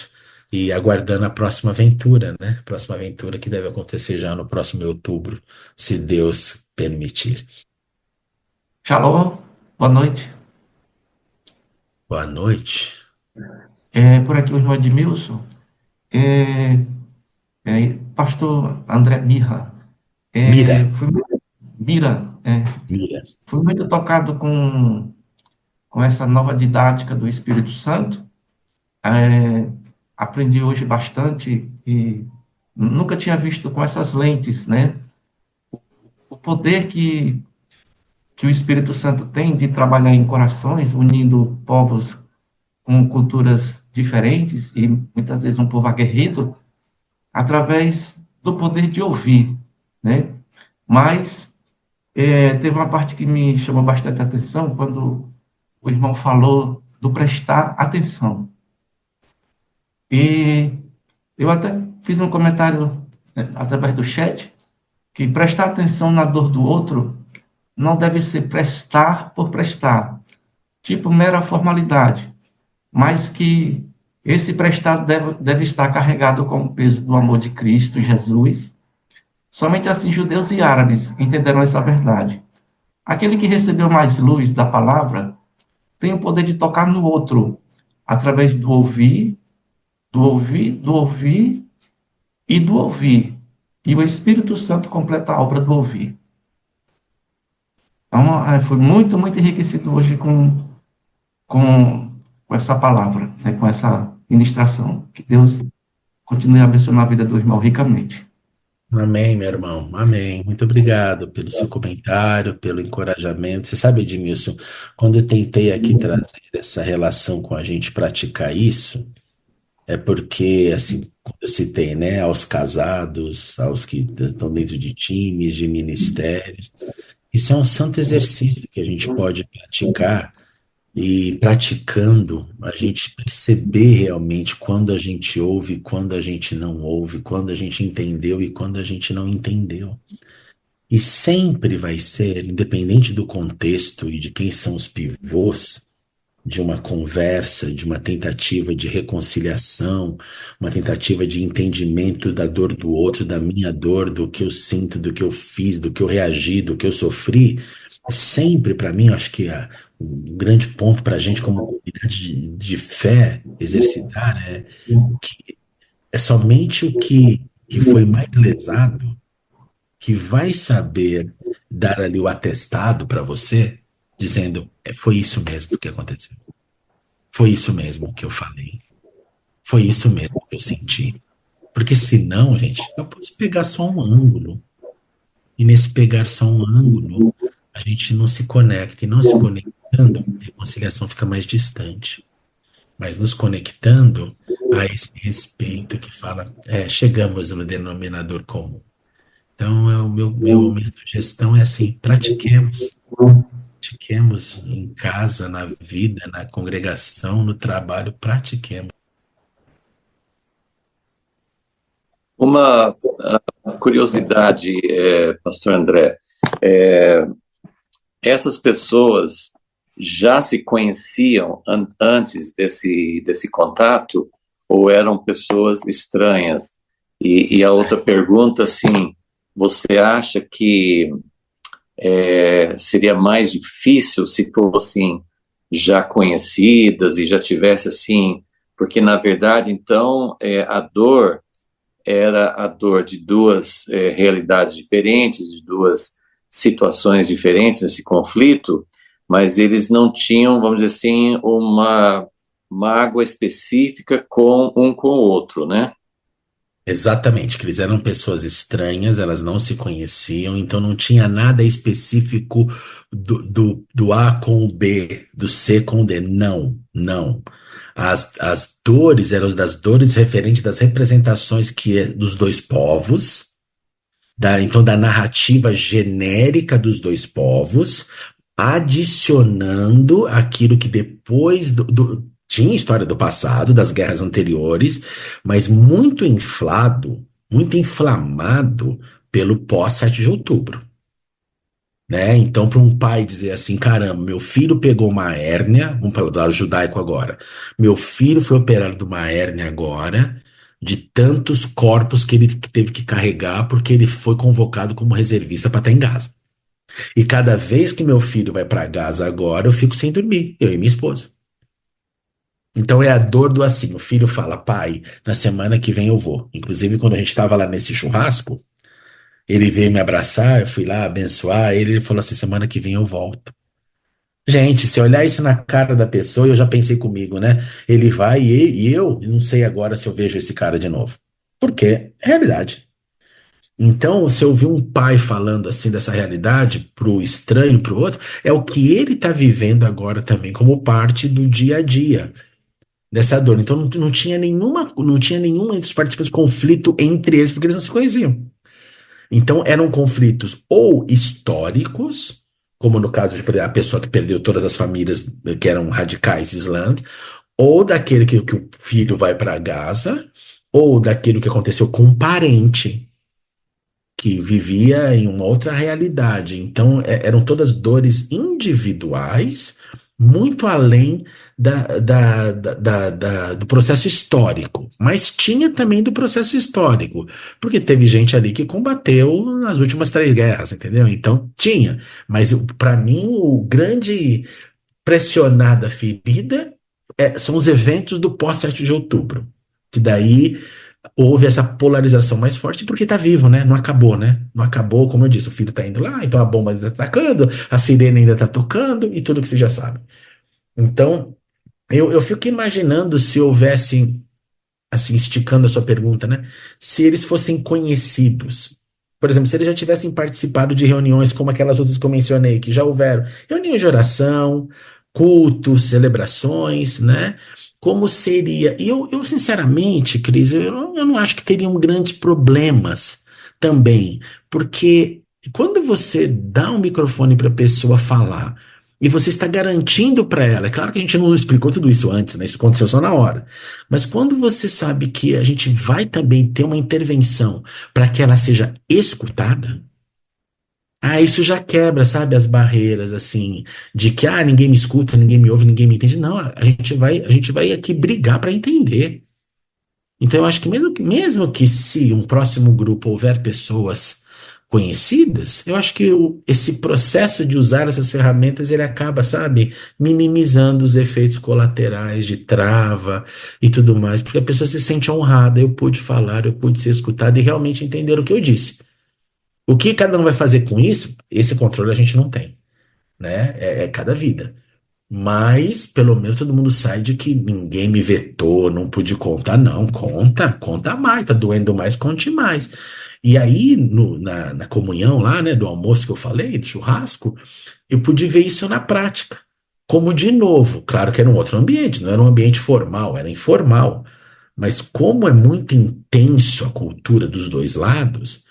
e aguardando a próxima aventura, né? Próxima aventura que deve acontecer já no próximo outubro, se Deus permitir. Shalom, boa noite. Boa noite. Por aqui o irmão Edmilson. Pastor André Mirra. Mira, Fui, Mira, mira. fui muito tocado com essa nova didática do Espírito Santo. É, Aprendi hoje bastante e nunca tinha visto com essas lentes, né? O poder que o Espírito Santo tem de trabalhar em corações, unindo povos com culturas diferentes e muitas vezes um povo aguerrido, através do poder de ouvir, né? Mas teve uma parte que me chamou bastante atenção quando o irmão falou do prestar atenção. E eu até fiz um comentário através do chat que prestar atenção na dor do outro não deve ser prestar por prestar, tipo mera formalidade, mas que esse prestar deve estar carregado com o peso do amor de Cristo Jesus. Somente assim judeus e árabes entenderão essa verdade. Aquele que recebeu mais luz da palavra tem o poder de tocar no outro, através do ouvir, do ouvir, do ouvir e do ouvir. E o Espírito Santo completa a obra do ouvir. Então, foi muito, muito enriquecido hoje com essa palavra, né, com essa ministração. Que Deus continue abençoando a vida do irmão ricamente. Amém, meu irmão. Amém. Muito obrigado pelo seu comentário, pelo encorajamento. Você sabe, Edmilson, quando eu tentei aqui trazer essa relação com a gente praticar isso, é porque, assim, como eu citei, né, aos casados, aos que estão dentro de times, de ministérios, isso é um santo exercício que a gente pode praticar e praticando, a gente perceber realmente quando a gente ouve, quando a gente não ouve, quando a gente entendeu e quando a gente não entendeu. E sempre vai ser, independente do contexto e de quem são os pivôs, de uma conversa, de uma tentativa de reconciliação, uma tentativa de entendimento da dor do outro, da minha dor, do que eu sinto, do que eu fiz, do que eu reagi, do que eu sofri. Sempre, para mim, eu acho que um grande ponto para a gente, como comunidade de fé, exercitar que é somente que foi mais lesado que vai saber dar ali o atestado para você, dizendo: foi isso mesmo que aconteceu. Foi isso mesmo que eu falei. Foi isso mesmo que eu senti. Porque senão, gente, eu posso pegar só um ângulo. E nesse pegar só um ângulo, a gente não se conecta. E não se conectando, a reconciliação fica mais distante. Mas nos conectando a esse respeito que fala, chegamos no denominador comum. Então, minha sugestão é assim: pratiquemos. Pratiquemos em casa, na vida, na congregação, no trabalho, pratiquemos. Uma curiosidade, Pastor André, essas pessoas já se conheciam antes desse contato ou eram pessoas estranhas? E a outra pergunta, assim, você acha que seria mais difícil se fossem já conhecidas e já tivesse assim, porque na verdade, então, a dor era a dor de duas realidades diferentes, de duas situações diferentes nesse conflito, mas eles não tinham, vamos dizer assim, uma mágoa específica com o outro, né? Exatamente, que eles eram pessoas estranhas, elas não se conheciam, então não tinha nada específico do A com o B, do C com o D. Não, não. As dores eram das dores referentes das representações dos dois povos, então da narrativa genérica dos dois povos, adicionando aquilo que depois tinha história do passado, das guerras anteriores, mas muito inflado, muito inflamado pelo pós-7 de outubro. Né? Então, para um pai dizer assim: caramba, meu filho pegou uma hérnia, vamos falar do lado judaico agora, meu filho foi operado de uma hérnia agora, de tantos corpos que ele teve que carregar porque ele foi convocado como reservista para estar em Gaza. E cada vez que meu filho vai para Gaza agora, eu fico sem dormir, eu e minha esposa. Então é a dor do assim, o filho fala: pai, na semana que vem eu vou. Inclusive, quando a gente estava lá nesse churrasco, ele veio me abraçar, eu fui lá abençoar ele falou assim: semana que vem eu volto. Gente, se olhar isso na cara da pessoa, eu já pensei comigo, né? Ele vai e eu não sei agora se eu vejo esse cara de novo. Porque é realidade. Então, se eu ouvir um pai falando assim dessa realidade pro estranho, pro outro, é o que ele está vivendo agora também como parte do dia a dia dessa dor. Então não tinha nenhum entre os participantes conflito entre eles, porque eles não se conheciam. Então eram conflitos ou históricos, como no caso de a pessoa que perdeu todas as famílias que eram radicais islâmicos, ou daquele que o filho vai para Gaza, ou daquilo que aconteceu com um parente que vivia em uma outra realidade. Então, eram todas dores individuais, muito além do processo histórico. Mas tinha também do processo histórico, porque teve gente ali que combateu nas últimas 3 guerras, entendeu? Então, tinha. Mas, para mim, o grande pressionada ferida são os eventos do pós-7 de outubro. Que daí houve essa polarização mais forte porque tá vivo, né? Não acabou, né? Não acabou, como eu disse, o filho tá indo lá, então a bomba ainda tá atacando, a sirene ainda tá tocando e tudo que você já sabe. Então, eu fico imaginando se houvesse, assim, esticando a sua pergunta, né? Se eles fossem conhecidos. Por exemplo, se eles já tivessem participado de reuniões como aquelas outras que eu mencionei, que já houveram, reuniões de oração, cultos, celebrações, né? Como seria? E eu sinceramente, Cris, eu não acho que teriam grandes problemas também, porque quando você dá um microfone para a pessoa falar e você está garantindo para ela, é claro que a gente não explicou tudo isso antes, né? Isso aconteceu só na hora. Mas quando você sabe que a gente vai também ter uma intervenção para que ela seja escutada, Isso já quebra, sabe, as barreiras, assim, de que, ninguém me escuta, ninguém me ouve, ninguém me entende. Não, a gente vai aqui brigar para entender. Então, eu acho que mesmo que se um próximo grupo houver pessoas conhecidas, eu acho que esse processo de usar essas ferramentas, ele acaba, sabe, minimizando os efeitos colaterais de trava e tudo mais, porque a pessoa se sente honrada, eu pude falar, eu pude ser escutado e realmente entender o que eu disse. O que cada um vai fazer com isso, esse controle a gente não tem, né? É cada vida. Mas, pelo menos, todo mundo sai de que ninguém me vetou, não pude contar. Não, conta mais, tá doendo mais, conte mais. E aí, na comunhão lá, né, do almoço que eu falei, do churrasco, eu pude ver isso na prática. Como de novo, claro que era um outro ambiente, não era um ambiente formal, era informal. Mas como é muito intenso a cultura dos dois lados,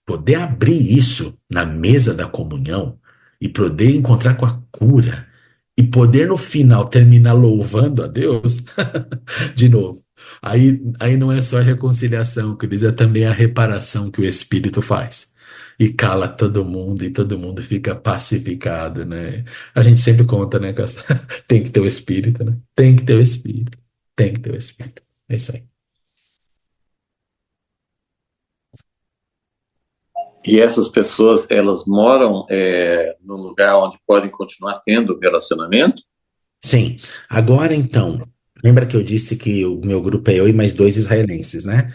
poder abrir isso na mesa da comunhão e poder encontrar com a cura e poder no final terminar louvando a Deus, de novo. Aí não é só a reconciliação, Cris, é também a reparação que o Espírito faz. E cala todo mundo e todo mundo fica pacificado, né? A gente sempre conta, né? Tem que ter o Espírito, né? Tem que ter o Espírito. Tem que ter o Espírito. É isso aí. E essas pessoas, elas moram num lugar onde podem continuar tendo relacionamento? Sim. Agora então, lembra que eu disse que o meu grupo é eu e mais dois israelenses, né?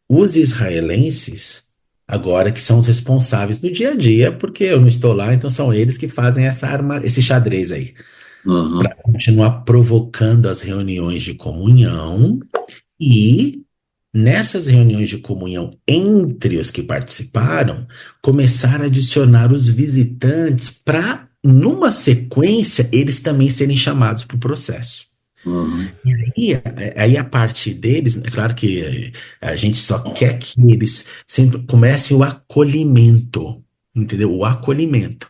Os israelenses, agora que são os responsáveis do dia a dia, porque eu não estou lá, então são eles que fazem esse xadrez aí, para Uhum, continuar provocando as reuniões de comunhão e nessas reuniões de comunhão entre os que participaram, começar a adicionar os visitantes para, numa sequência, eles também serem chamados para o processo. uhum, E aí a parte deles, é claro que a gente só quer que eles sempre comecem o acolhimento, entendeu? O acolhimento.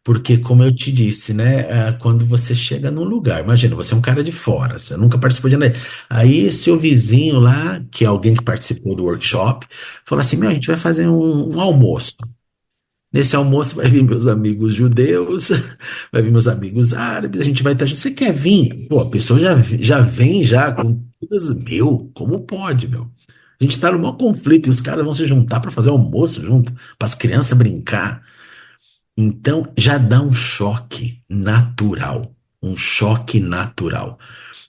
Porque, como eu te disse, né, quando você chega num lugar, imagina, você é um cara de fora, você nunca participou de nada. Aí, seu vizinho lá, que é alguém que participou do workshop, fala assim: Meu, a gente vai fazer um almoço. Nesse almoço vai vir meus amigos judeus, vai vir meus amigos árabes, a gente vai estar. Você quer vir? Pô, a pessoa já vem já com todas. Meu, como pode, meu? A gente está no maior conflito e os caras vão se juntar para fazer almoço junto, para as crianças brincar. Então já dá um choque natural. Um choque natural.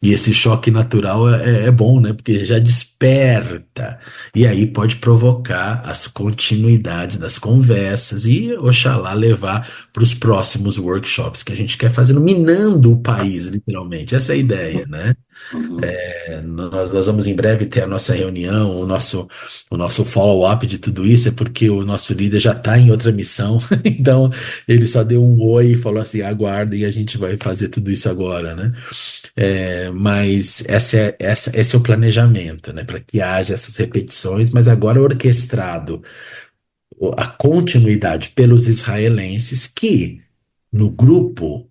E esse choque natural é bom, né? Porque já desperta. E aí pode provocar as continuidades das conversas e, oxalá, levar para os próximos workshops que a gente quer fazer, minando o país, literalmente. Essa é a ideia, né? uhum. Nós vamos em breve ter a nossa reunião, o nosso follow-up de tudo isso, é porque o nosso líder já está em outra missão, então ele só deu um oi e falou assim: aguardem, a gente vai fazer tudo isso agora, né? Mas esse é o planejamento, né? Para que haja essas repetições, mas agora orquestrado a continuidade pelos israelenses, que no grupo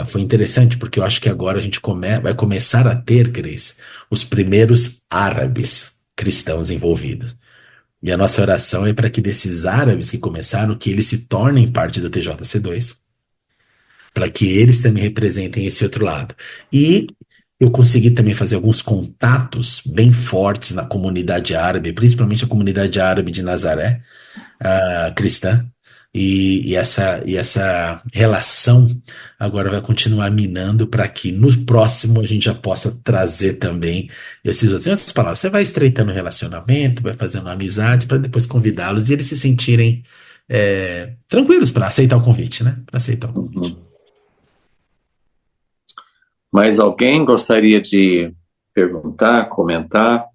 foi interessante, porque eu acho que agora a gente vai começar a ter, Cris, os primeiros árabes cristãos envolvidos. E a nossa oração é para que desses árabes que começaram, que eles se tornem parte do TJC2, para que eles também representem esse outro lado. E eu consegui também fazer alguns contatos bem fortes na comunidade árabe, principalmente a comunidade árabe de Nazaré, cristã. E essa relação agora vai continuar minando para que no próximo a gente já possa trazer também esses outros. Em outras palavras, você vai estreitando o relacionamento, vai fazendo amizades para depois convidá-los e eles se sentirem tranquilos para aceitar o convite, né? Para aceitar o convite. Uhum. Mas alguém gostaria de perguntar, comentar?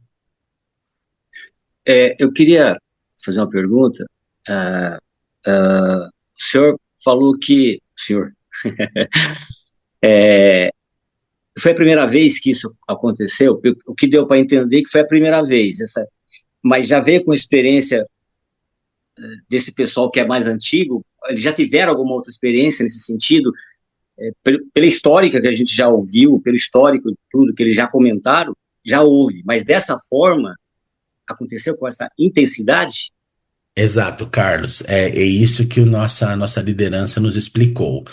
Eu queria fazer uma pergunta. Ah, o senhor falou que, senhor, é, foi a primeira vez que isso aconteceu. O que deu para entender que foi a primeira vez, mas já veio com experiência desse pessoal que é mais antigo. Eles já tiveram alguma outra experiência nesse sentido, pela histórica que a gente já ouviu, pelo histórico de tudo que eles já comentaram, já houve, mas dessa forma aconteceu com essa intensidade? Exato, Carlos. É isso que a nossa liderança nos explicou.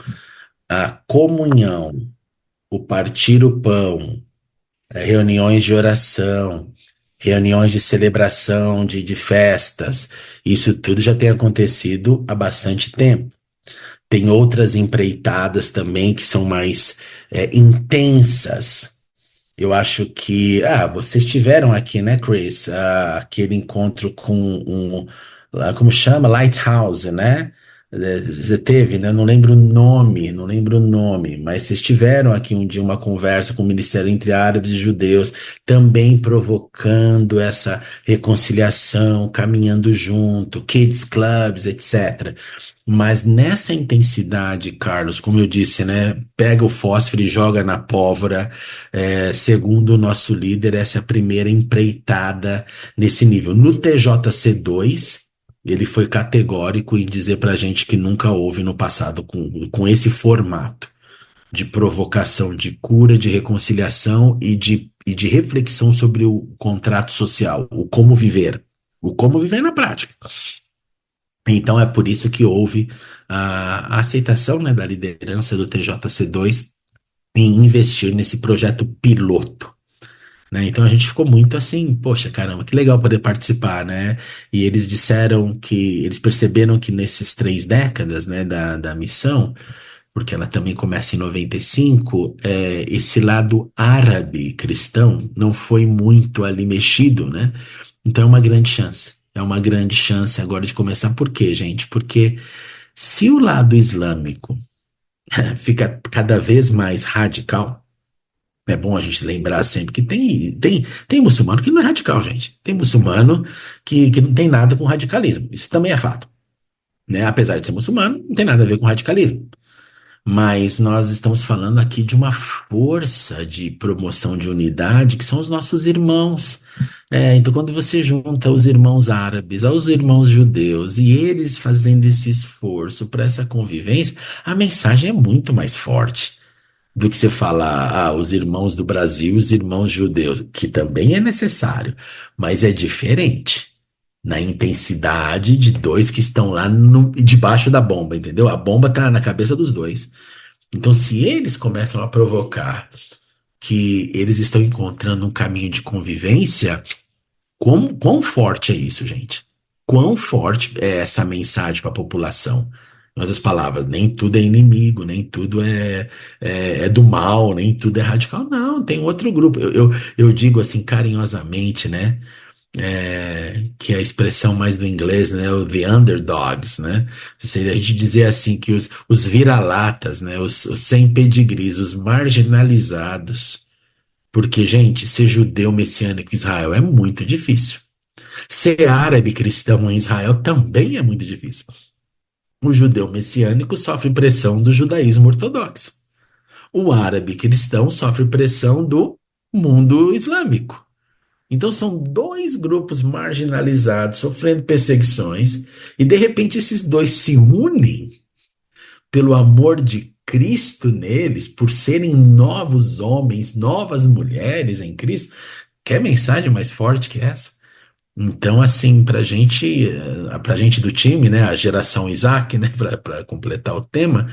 A comunhão, o partir o pão, reuniões de oração, reuniões de celebração, de festas, isso tudo já tem acontecido há bastante tempo. Tem outras empreitadas também que são mais intensas. Eu acho que, vocês tiveram aqui, né, Chris, aquele encontro com como chama? Lighthouse, né? Você teve, né? Não lembro o nome, mas vocês tiveram aqui um dia uma conversa com o Ministério entre Árabes e Judeus, também provocando essa reconciliação, caminhando junto, kids clubs, etc. Mas nessa intensidade, Carlos, como eu disse, né? Pega o fósforo e joga na pólvora. Segundo o nosso líder, essa é a primeira empreitada nesse nível. No TJC2, ele foi categórico em dizer para a gente que nunca houve no passado com esse formato de provocação, de cura, de reconciliação e de reflexão sobre o contrato social, o como viver na prática. Então é por isso que houve a aceitação, né, da liderança do TJC2 em investir nesse projeto piloto, né? Então a gente ficou muito assim, poxa, caramba, que legal poder participar, né? E eles disseram que eles perceberam que nesses 3 décadas, né, da missão, porque ela também começa em 95, esse lado árabe cristão não foi muito ali mexido, né? Então é uma grande chance. É uma grande chance agora de começar. Por quê, gente? Porque se o lado islâmico fica cada vez mais radical, é bom a gente lembrar sempre que tem muçulmano que não é radical, gente. Tem muçulmano que não tem nada com radicalismo. Isso também é fato, né? Apesar de ser muçulmano, não tem nada a ver com radicalismo. Mas nós estamos falando aqui de uma força de promoção de unidade que são os nossos irmãos. Então, quando você junta os irmãos árabes aos irmãos judeus e eles fazendo esse esforço para essa convivência, a mensagem é muito mais forte do que você falar, os irmãos do Brasil, os irmãos judeus, que também é necessário, mas é diferente na intensidade de dois que estão lá debaixo da bomba, entendeu? A bomba tá na cabeça dos dois. Então, se eles começam a provocar que eles estão encontrando um caminho de convivência, quão forte é isso, gente? Quão forte é essa mensagem para a população? Em outras palavras, nem tudo é inimigo, nem tudo é do mal, nem tudo é radical. Não, tem outro grupo. Eu digo assim carinhosamente, né? Que é a expressão mais do inglês, né? O the underdogs, né? Seria a gente dizer assim que os vira-latas, né? Os sem pedigrees, os marginalizados. Porque, gente, ser judeu messiânico em Israel é muito difícil. Ser árabe cristão em Israel também é muito difícil. O judeu messiânico sofre pressão do judaísmo ortodoxo. O árabe cristão sofre pressão do mundo islâmico. Então são dois grupos marginalizados sofrendo perseguições e de repente esses dois se unem pelo amor de Cristo neles, por serem novos homens, novas mulheres em Cristo. Quer mensagem mais forte que essa? Então, assim, pra gente do time, né, a geração Isaac, né, para completar o tema,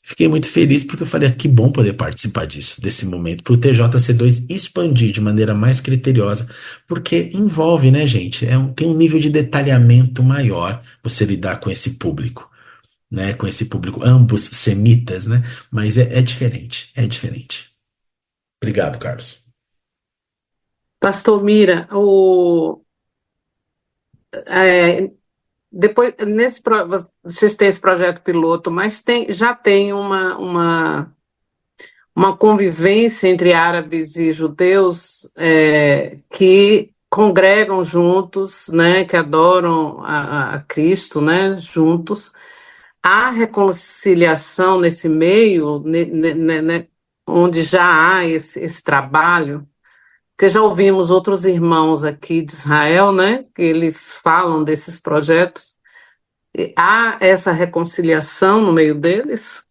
fiquei muito feliz porque eu falei, que bom poder participar disso, desse momento, para o TJC2 expandir de maneira mais criteriosa, porque envolve, né, gente, tem um nível de detalhamento maior você lidar com esse público, né, com esse público, ambos semitas, né, mas é diferente, é diferente. Obrigado, Carlos. Pastor Mira, é, depois vocês têm esse projeto piloto, mas já tem uma convivência entre árabes e judeus que congregam juntos, né, que adoram a Cristo, né, juntos. Há reconciliação nesse meio, onde já há esse trabalho, porque já ouvimos outros irmãos aqui de Israel, né, que eles falam desses projetos. Há essa reconciliação no meio deles?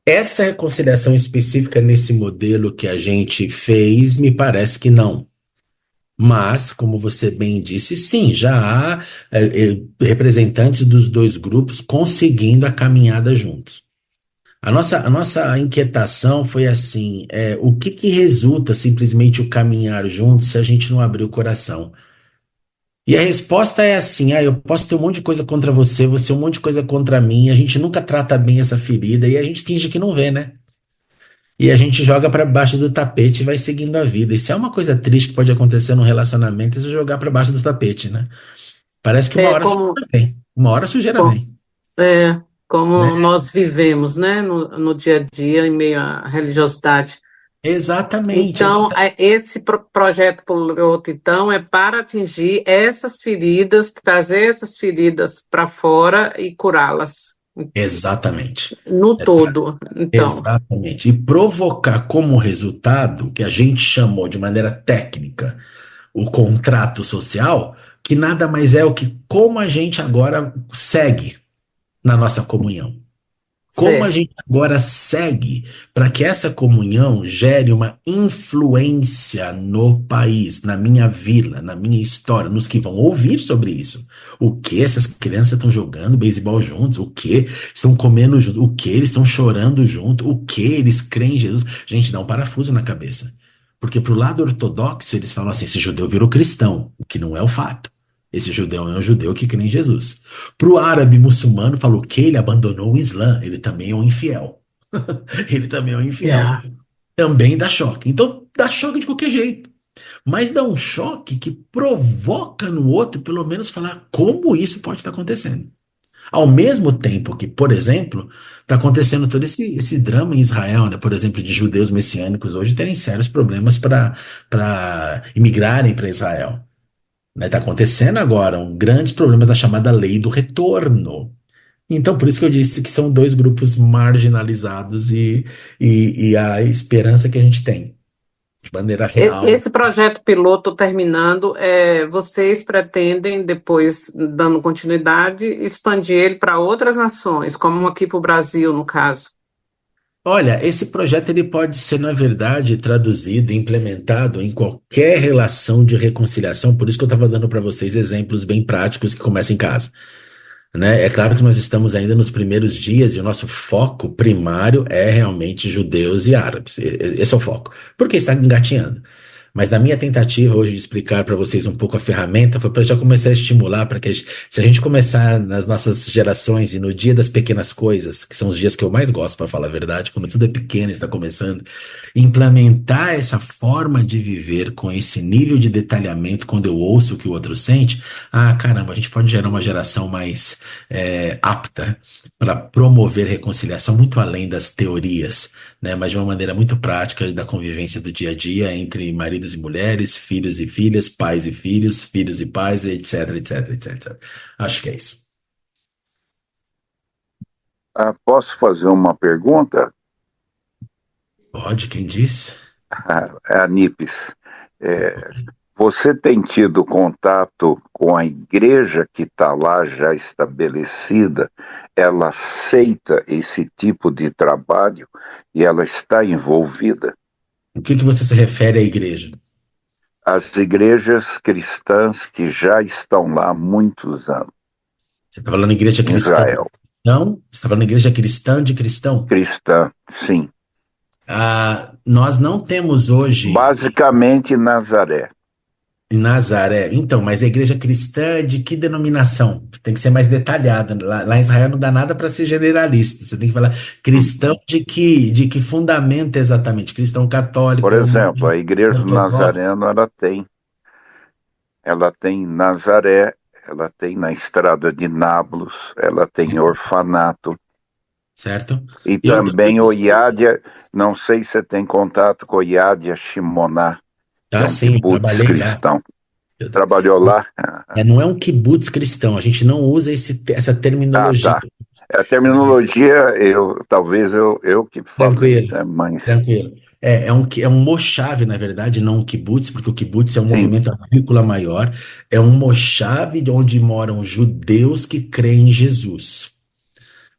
Essa reconciliação específica nesse modelo que a gente fez, me parece que não. Mas, como você bem disse, sim, já há representantes dos dois grupos conseguindo a caminhada juntos. A nossa inquietação foi assim: o que que resulta simplesmente o caminhar juntos se a gente não abrir o coração? E a resposta é assim: eu posso ter um monte de coisa contra você, você um monte de coisa contra mim, a gente nunca trata bem essa ferida e a gente finge que não vê, né? E a gente joga pra baixo do tapete e vai seguindo a vida. E se é uma coisa triste que pode acontecer num relacionamento, é você jogar pra baixo do tapete, né? Parece que uma É hora a como, sujeira vem. Uma hora a sujeira com- vem, né? como nós vivemos, né, no dia a dia, em meio à religiosidade. Exatamente. Então, esse projeto piloto, então, é para atingir essas feridas, trazer essas feridas para fora e curá-las Exatamente. no É todo. Então, Exatamente. E provocar como resultado, que a gente chamou de maneira técnica, o contrato social, que nada mais é o que como a gente agora segue na nossa comunhão. Como a certo. gente agora segue para que essa comunhão gere uma influência no país, na minha vila, na minha história, nos que vão ouvir sobre isso. O que essas crianças estão jogando beisebol juntos? O que estão comendo juntos? O que eles estão chorando junto? O que eles creem em Jesus? Gente, dá um parafuso na cabeça. Porque pro lado ortodoxo eles falam assim: esse judeu virou cristão, o que não é o fato. Esse judeu é um judeu que crê em Jesus. Para o árabe muçulmano, falou que ele abandonou o Islã, ele também é um infiel. Ele também é um infiel. Yeah. Também dá choque. Então, dá choque de qualquer jeito. Mas dá um choque que provoca no outro, pelo menos, falar como isso pode estar acontecendo. Ao mesmo tempo que, por exemplo, está acontecendo todo esse drama em Israel, né? Por exemplo, de judeus messiânicos hoje terem sérios problemas para imigrarem para Israel. Né? Está acontecendo agora grandes problemas da chamada lei do retorno. Então, por isso que eu disse que são dois grupos marginalizados e a esperança que a gente tem, de maneira real. Esse projeto piloto terminando, vocês pretendem, depois, dando continuidade, expandir ele para outras nações, como aqui para o Brasil, no caso? Olha, esse projeto ele pode ser, na verdade, traduzido, implementado em qualquer relação de reconciliação, por isso que eu estava dando para vocês exemplos bem práticos que começam em casa. Né? É claro que nós estamos ainda nos primeiros dias e o nosso foco primário é realmente judeus e árabes. Esse é o foco. Porque está engatinhando. Mas na minha tentativa hoje de explicar para vocês um pouco a ferramenta, foi para já começar a estimular, para que se a gente começar nas nossas gerações e no dia das pequenas coisas, que são os dias que eu mais gosto, para falar a verdade, quando tudo é pequeno e está começando, implementar essa forma de viver com esse nível de detalhamento, quando eu ouço o que o outro sente, caramba, a gente pode gerar uma geração mais apta para promover reconciliação muito além das teorias, né, mas de uma maneira muito prática da convivência do dia a dia entre maridos e mulheres, filhos e filhas, pais e filhos, filhos e pais, etc, etc, etc. Acho que é isso. Posso fazer uma pergunta? Pode, quem disse? É a Nipes. Você tem tido contato com a igreja que está lá já estabelecida? Ela aceita esse tipo de trabalho e ela está envolvida? O que você se refere à igreja? As igrejas cristãs que já estão lá há muitos anos. Você está falando igreja cristã? Israel. Não? Você está falando igreja cristã de cristão? Cristã, sim. Nós não temos hoje... Basicamente Nazaré. Em Nazaré. Então, mas a igreja cristã de que denominação? Tem que ser mais detalhada. Lá em Israel não dá nada para ser generalista. Você tem que falar cristão de que fundamento exatamente? Cristão católico. Por exemplo, a igreja nazarena, ela tem Nazaré, ela tem na estrada de Nablus, ela tem orfanato. Certo. E também o Yadia, não sei se você tem contato com o Yadia Shimoná, que é um sim, kibutz cristão. Lá. Trabalhou lá? Não é um kibutz cristão, a gente não usa essa terminologia. Tá. A terminologia, talvez eu que falei. Tranquilo. É um mochave, na verdade, não um kibutz, porque o kibutz é um movimento agrícola maior. É um mochave de onde moram judeus que creem em Jesus.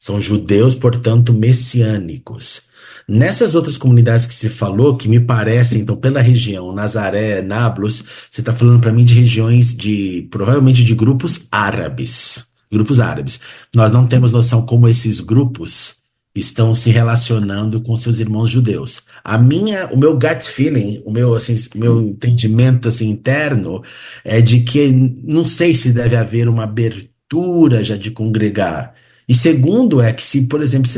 São judeus, portanto, messiânicos. Nessas outras comunidades que você falou, que me parecem, então, pela região, Nazaré, Nablus, você está falando para mim de regiões provavelmente de grupos árabes. Grupos árabes. Nós não temos noção como esses grupos estão se relacionando com seus irmãos judeus. O meu gut feeling, meu entendimento assim, interno é de que não sei se deve haver uma abertura já de congregar. E segundo é que se, por exemplo,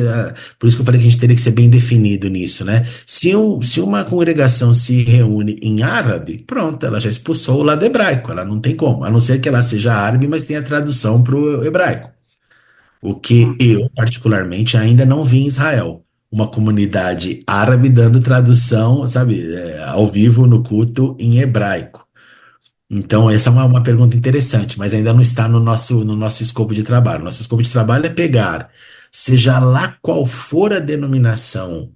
por isso que eu falei que a gente teria que ser bem definido nisso, né? Se uma congregação se reúne em árabe, pronto, ela já expulsou o lado hebraico, ela não tem como, a não ser que ela seja árabe, mas tenha tradução para o hebraico. O que eu, particularmente, ainda não vi em Israel. Uma comunidade árabe dando tradução, sabe, ao vivo no culto em hebraico. Então, essa é uma pergunta interessante, mas ainda não está no nosso escopo de trabalho. Nosso escopo de trabalho é pegar, seja lá qual for a denominação,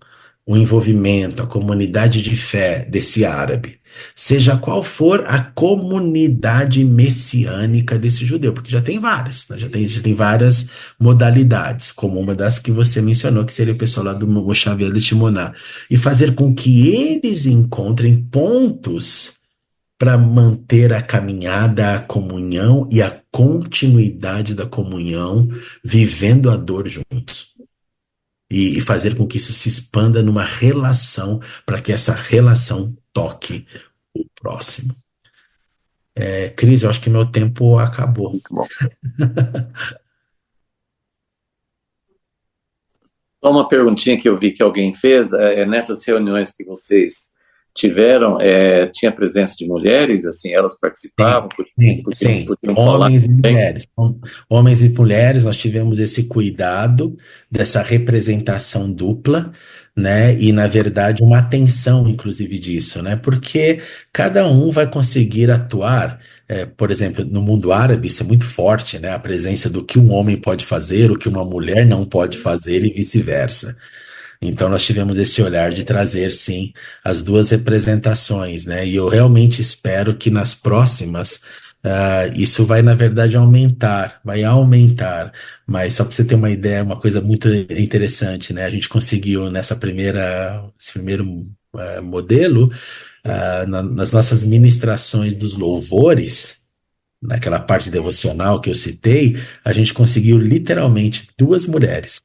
o envolvimento, a comunidade de fé desse árabe, seja qual for a comunidade messiânica desse judeu, porque já tem várias, né? Já tem várias modalidades, como uma das que você mencionou, que seria o pessoal lá do Moshavel de Shimoná, e fazer com que eles encontrem pontos para manter a caminhada, a comunhão e a continuidade da comunhão, vivendo a dor juntos. E fazer com que isso se expanda numa relação, para que essa relação toque o próximo. Cris, eu acho que meu tempo acabou. Muito bom. Só uma perguntinha que eu vi que alguém fez, nessas reuniões que vocês tiveram, tinha presença de mulheres, assim, elas participavam? Sim. Podiam falar Homens e também? mulheres. Homens e mulheres, nós tivemos esse cuidado dessa representação dupla, né? E, na verdade, uma atenção, inclusive, disso, né? Porque cada um vai conseguir atuar, por exemplo, no mundo árabe, isso é muito forte, né? A presença do que um homem pode fazer, o que uma mulher não pode fazer e vice-versa. Então, nós tivemos esse olhar de trazer, sim, as duas representações, né? E eu realmente espero que nas próximas, isso vai, na verdade, vai aumentar. Mas só para você ter uma ideia, uma coisa muito interessante, né? A gente conseguiu, esse primeiro modelo, nas nossas ministrações dos louvores, naquela parte devocional que eu citei, a gente conseguiu literalmente 2 mulheres.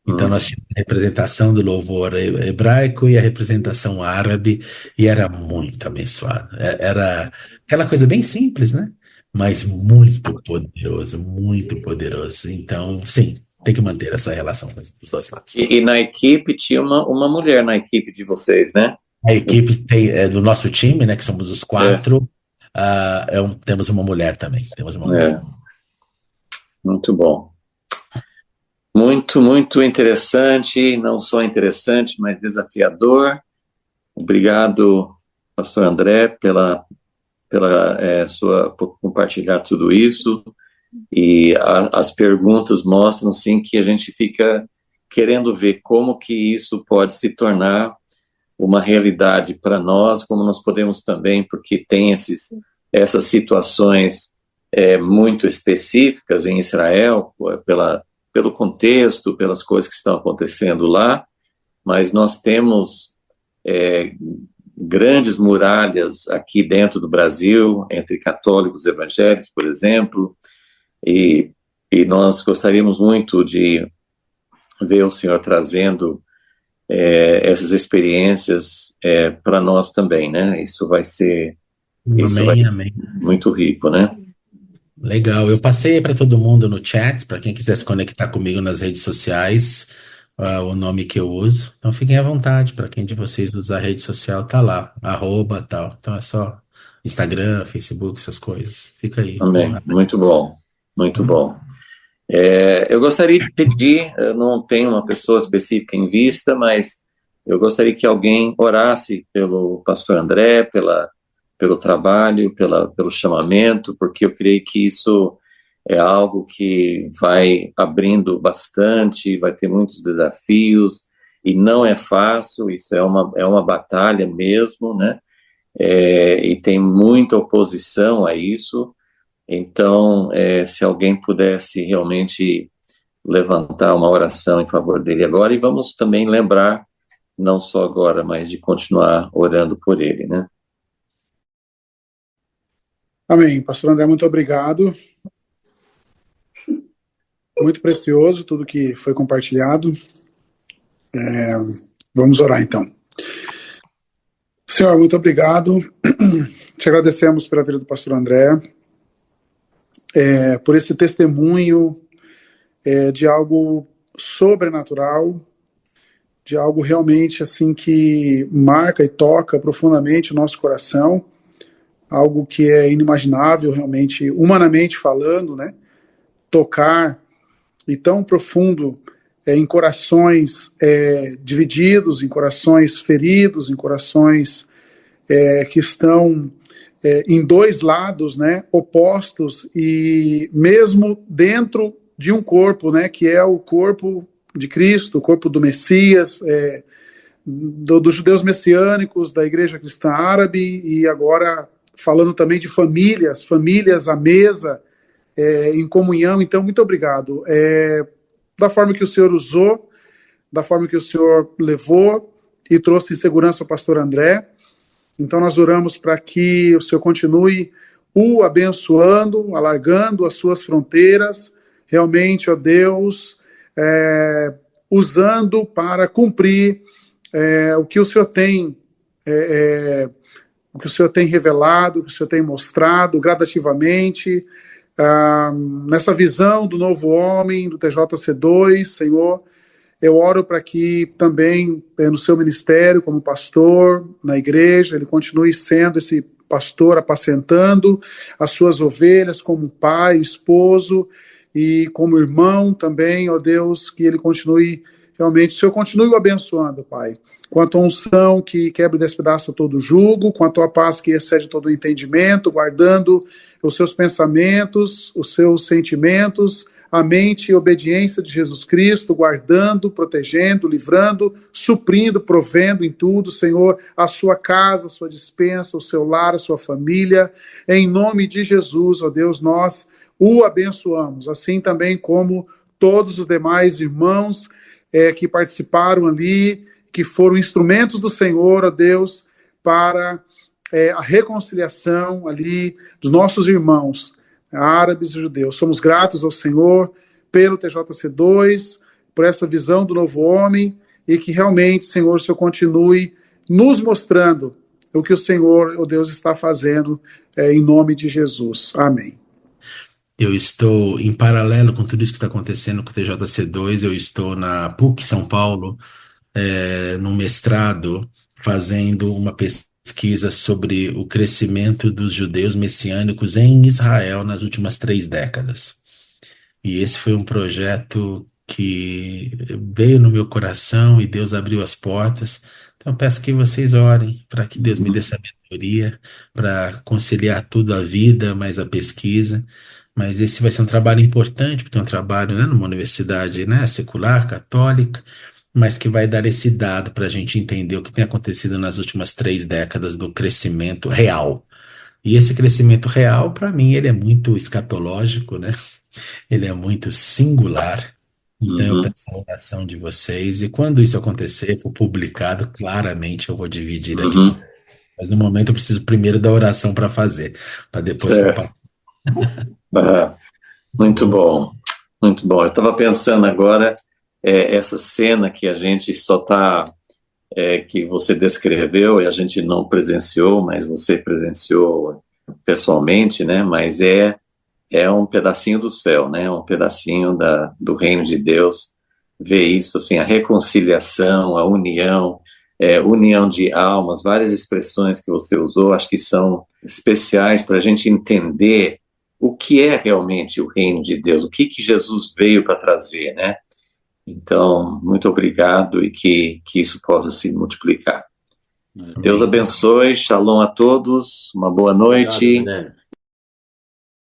Então, nós tínhamos a representação do louvor hebraico e a representação árabe, e era muito abençoado. Era aquela coisa bem simples, né? Mas muito poderoso, muito poderoso. Então, sim, tem que manter essa relação dos dois lados. E na equipe tinha uma mulher na equipe de vocês, né? A equipe do nosso time, né, que somos os 4, temos uma mulher também. Temos uma mulher. Muito bom. Muito, muito interessante, não só interessante, mas desafiador. Obrigado, pastor André, por compartilhar tudo isso. E as perguntas mostram, sim, que a gente fica querendo ver como que isso pode se tornar uma realidade para nós, como nós podemos também, porque tem essas situações muito específicas em Israel, pelo contexto, pelas coisas que estão acontecendo lá, mas nós temos grandes muralhas aqui dentro do Brasil, entre católicos e evangélicos, por exemplo, e nós gostaríamos muito de ver o Senhor trazendo essas experiências para nós também, né? Isso vai ser Amém. Muito rico, né? Legal, eu passei para todo mundo no chat, para quem quiser se conectar comigo nas redes sociais, o nome que eu uso. Então fiquem à vontade, para quem de vocês usar a rede social, tá lá, @, tal. Então é só Instagram, Facebook, essas coisas. Fica aí. Amém. Muito bom, muito bom. Eu gostaria de pedir, eu não tenho uma pessoa específica em vista, mas eu gostaria que alguém orasse pelo pastor André, pelo trabalho, pelo chamamento, porque eu creio que isso é algo que vai abrindo bastante, vai ter muitos desafios, e não é fácil, isso é uma batalha mesmo, né? E tem muita oposição a isso. Então, se alguém pudesse realmente levantar uma oração em favor dele agora, e vamos também lembrar não só agora, mas de continuar orando por ele, né? Amém. Pastor André, muito obrigado. Muito precioso tudo que foi compartilhado. Vamos orar, então. Senhor, muito obrigado. Te agradecemos pela vida do pastor André, por esse testemunho de algo sobrenatural, de algo realmente assim que marca e toca profundamente o nosso coração, algo que é inimaginável realmente, humanamente falando, né? Tocar e tão profundo em corações divididos, em corações feridos, em corações que estão em dois lados, né, opostos, e mesmo dentro de um corpo, né, que é o corpo de Cristo, o corpo do Messias, dos judeus messiânicos, da Igreja Cristã Árabe, e agora falando também de famílias à mesa, em comunhão. Então, muito obrigado. Da forma que o Senhor usou, da forma que o Senhor levou e trouxe em segurança ao pastor André. Então, nós oramos para que o Senhor continue o abençoando, alargando as suas fronteiras, realmente, ó Deus, usando para cumprir o que o Senhor tem o que o Senhor tem revelado, o que o Senhor tem mostrado gradativamente, nessa visão do novo homem, do TJC2, Senhor. Eu oro para que também no seu ministério como pastor, na igreja, ele continue sendo esse pastor apacentando as suas ovelhas como pai, esposo e como irmão também, ó Deus, que ele continue realmente, o Senhor continue o abençoando, Pai. Quanto à unção que quebra e despedaça todo o jugo, quanto à paz que excede todo o entendimento, guardando os seus pensamentos, os seus sentimentos, a mente e obediência de Jesus Cristo, guardando, protegendo, livrando, suprindo, provendo em tudo, Senhor, a sua casa, a sua despensa, o seu lar, a sua família. Em nome de Jesus, ó Deus, nós o abençoamos, assim também como todos os demais irmãos que participaram ali, que foram instrumentos do Senhor, ó Deus, para a reconciliação ali dos nossos irmãos, árabes e judeus. Somos gratos ao Senhor pelo TJC2, por essa visão do novo homem, e que realmente, Senhor, o Senhor continue nos mostrando o que o Senhor, ó Deus, está fazendo em nome de Jesus. Amém. Eu estou, em paralelo com tudo isso que está acontecendo com o TJC2, eu estou na PUC São Paulo, no mestrado, fazendo uma pesquisa sobre o crescimento dos judeus messiânicos em Israel nas últimas 3 décadas. E esse foi um projeto que veio no meu coração e Deus abriu as portas. Então, eu peço que vocês orem para que Deus me dê sabedoria para conciliar tudo, a vida, mais a pesquisa. Mas esse vai ser um trabalho importante, porque é um trabalho, né, numa universidade, né, secular, católica, mas que vai dar esse dado para a gente entender o que tem acontecido nas últimas 3 décadas do crescimento real. E esse crescimento real, para mim, ele é muito escatológico, né? Ele é muito singular. Então eu peço a oração de vocês, e quando isso acontecer, for publicado, claramente eu vou dividir aqui. Mas no momento eu preciso primeiro da oração para fazer, para depois compartilhar. Muito bom, muito bom. Eu estava pensando agora, essa cena que a gente só está, que você descreveu e a gente não presenciou, mas você presenciou pessoalmente, né? Mas é um pedacinho do céu, né? Um pedacinho do reino de Deus. Ver isso, assim, a reconciliação, a união, união de almas, várias expressões que você usou, acho que são especiais para a gente entender o que é realmente o reino de Deus, o que Jesus veio para trazer, né? Então, muito obrigado, e que isso possa se multiplicar. Amém. Deus abençoe, shalom a todos, uma boa noite. Obrigado,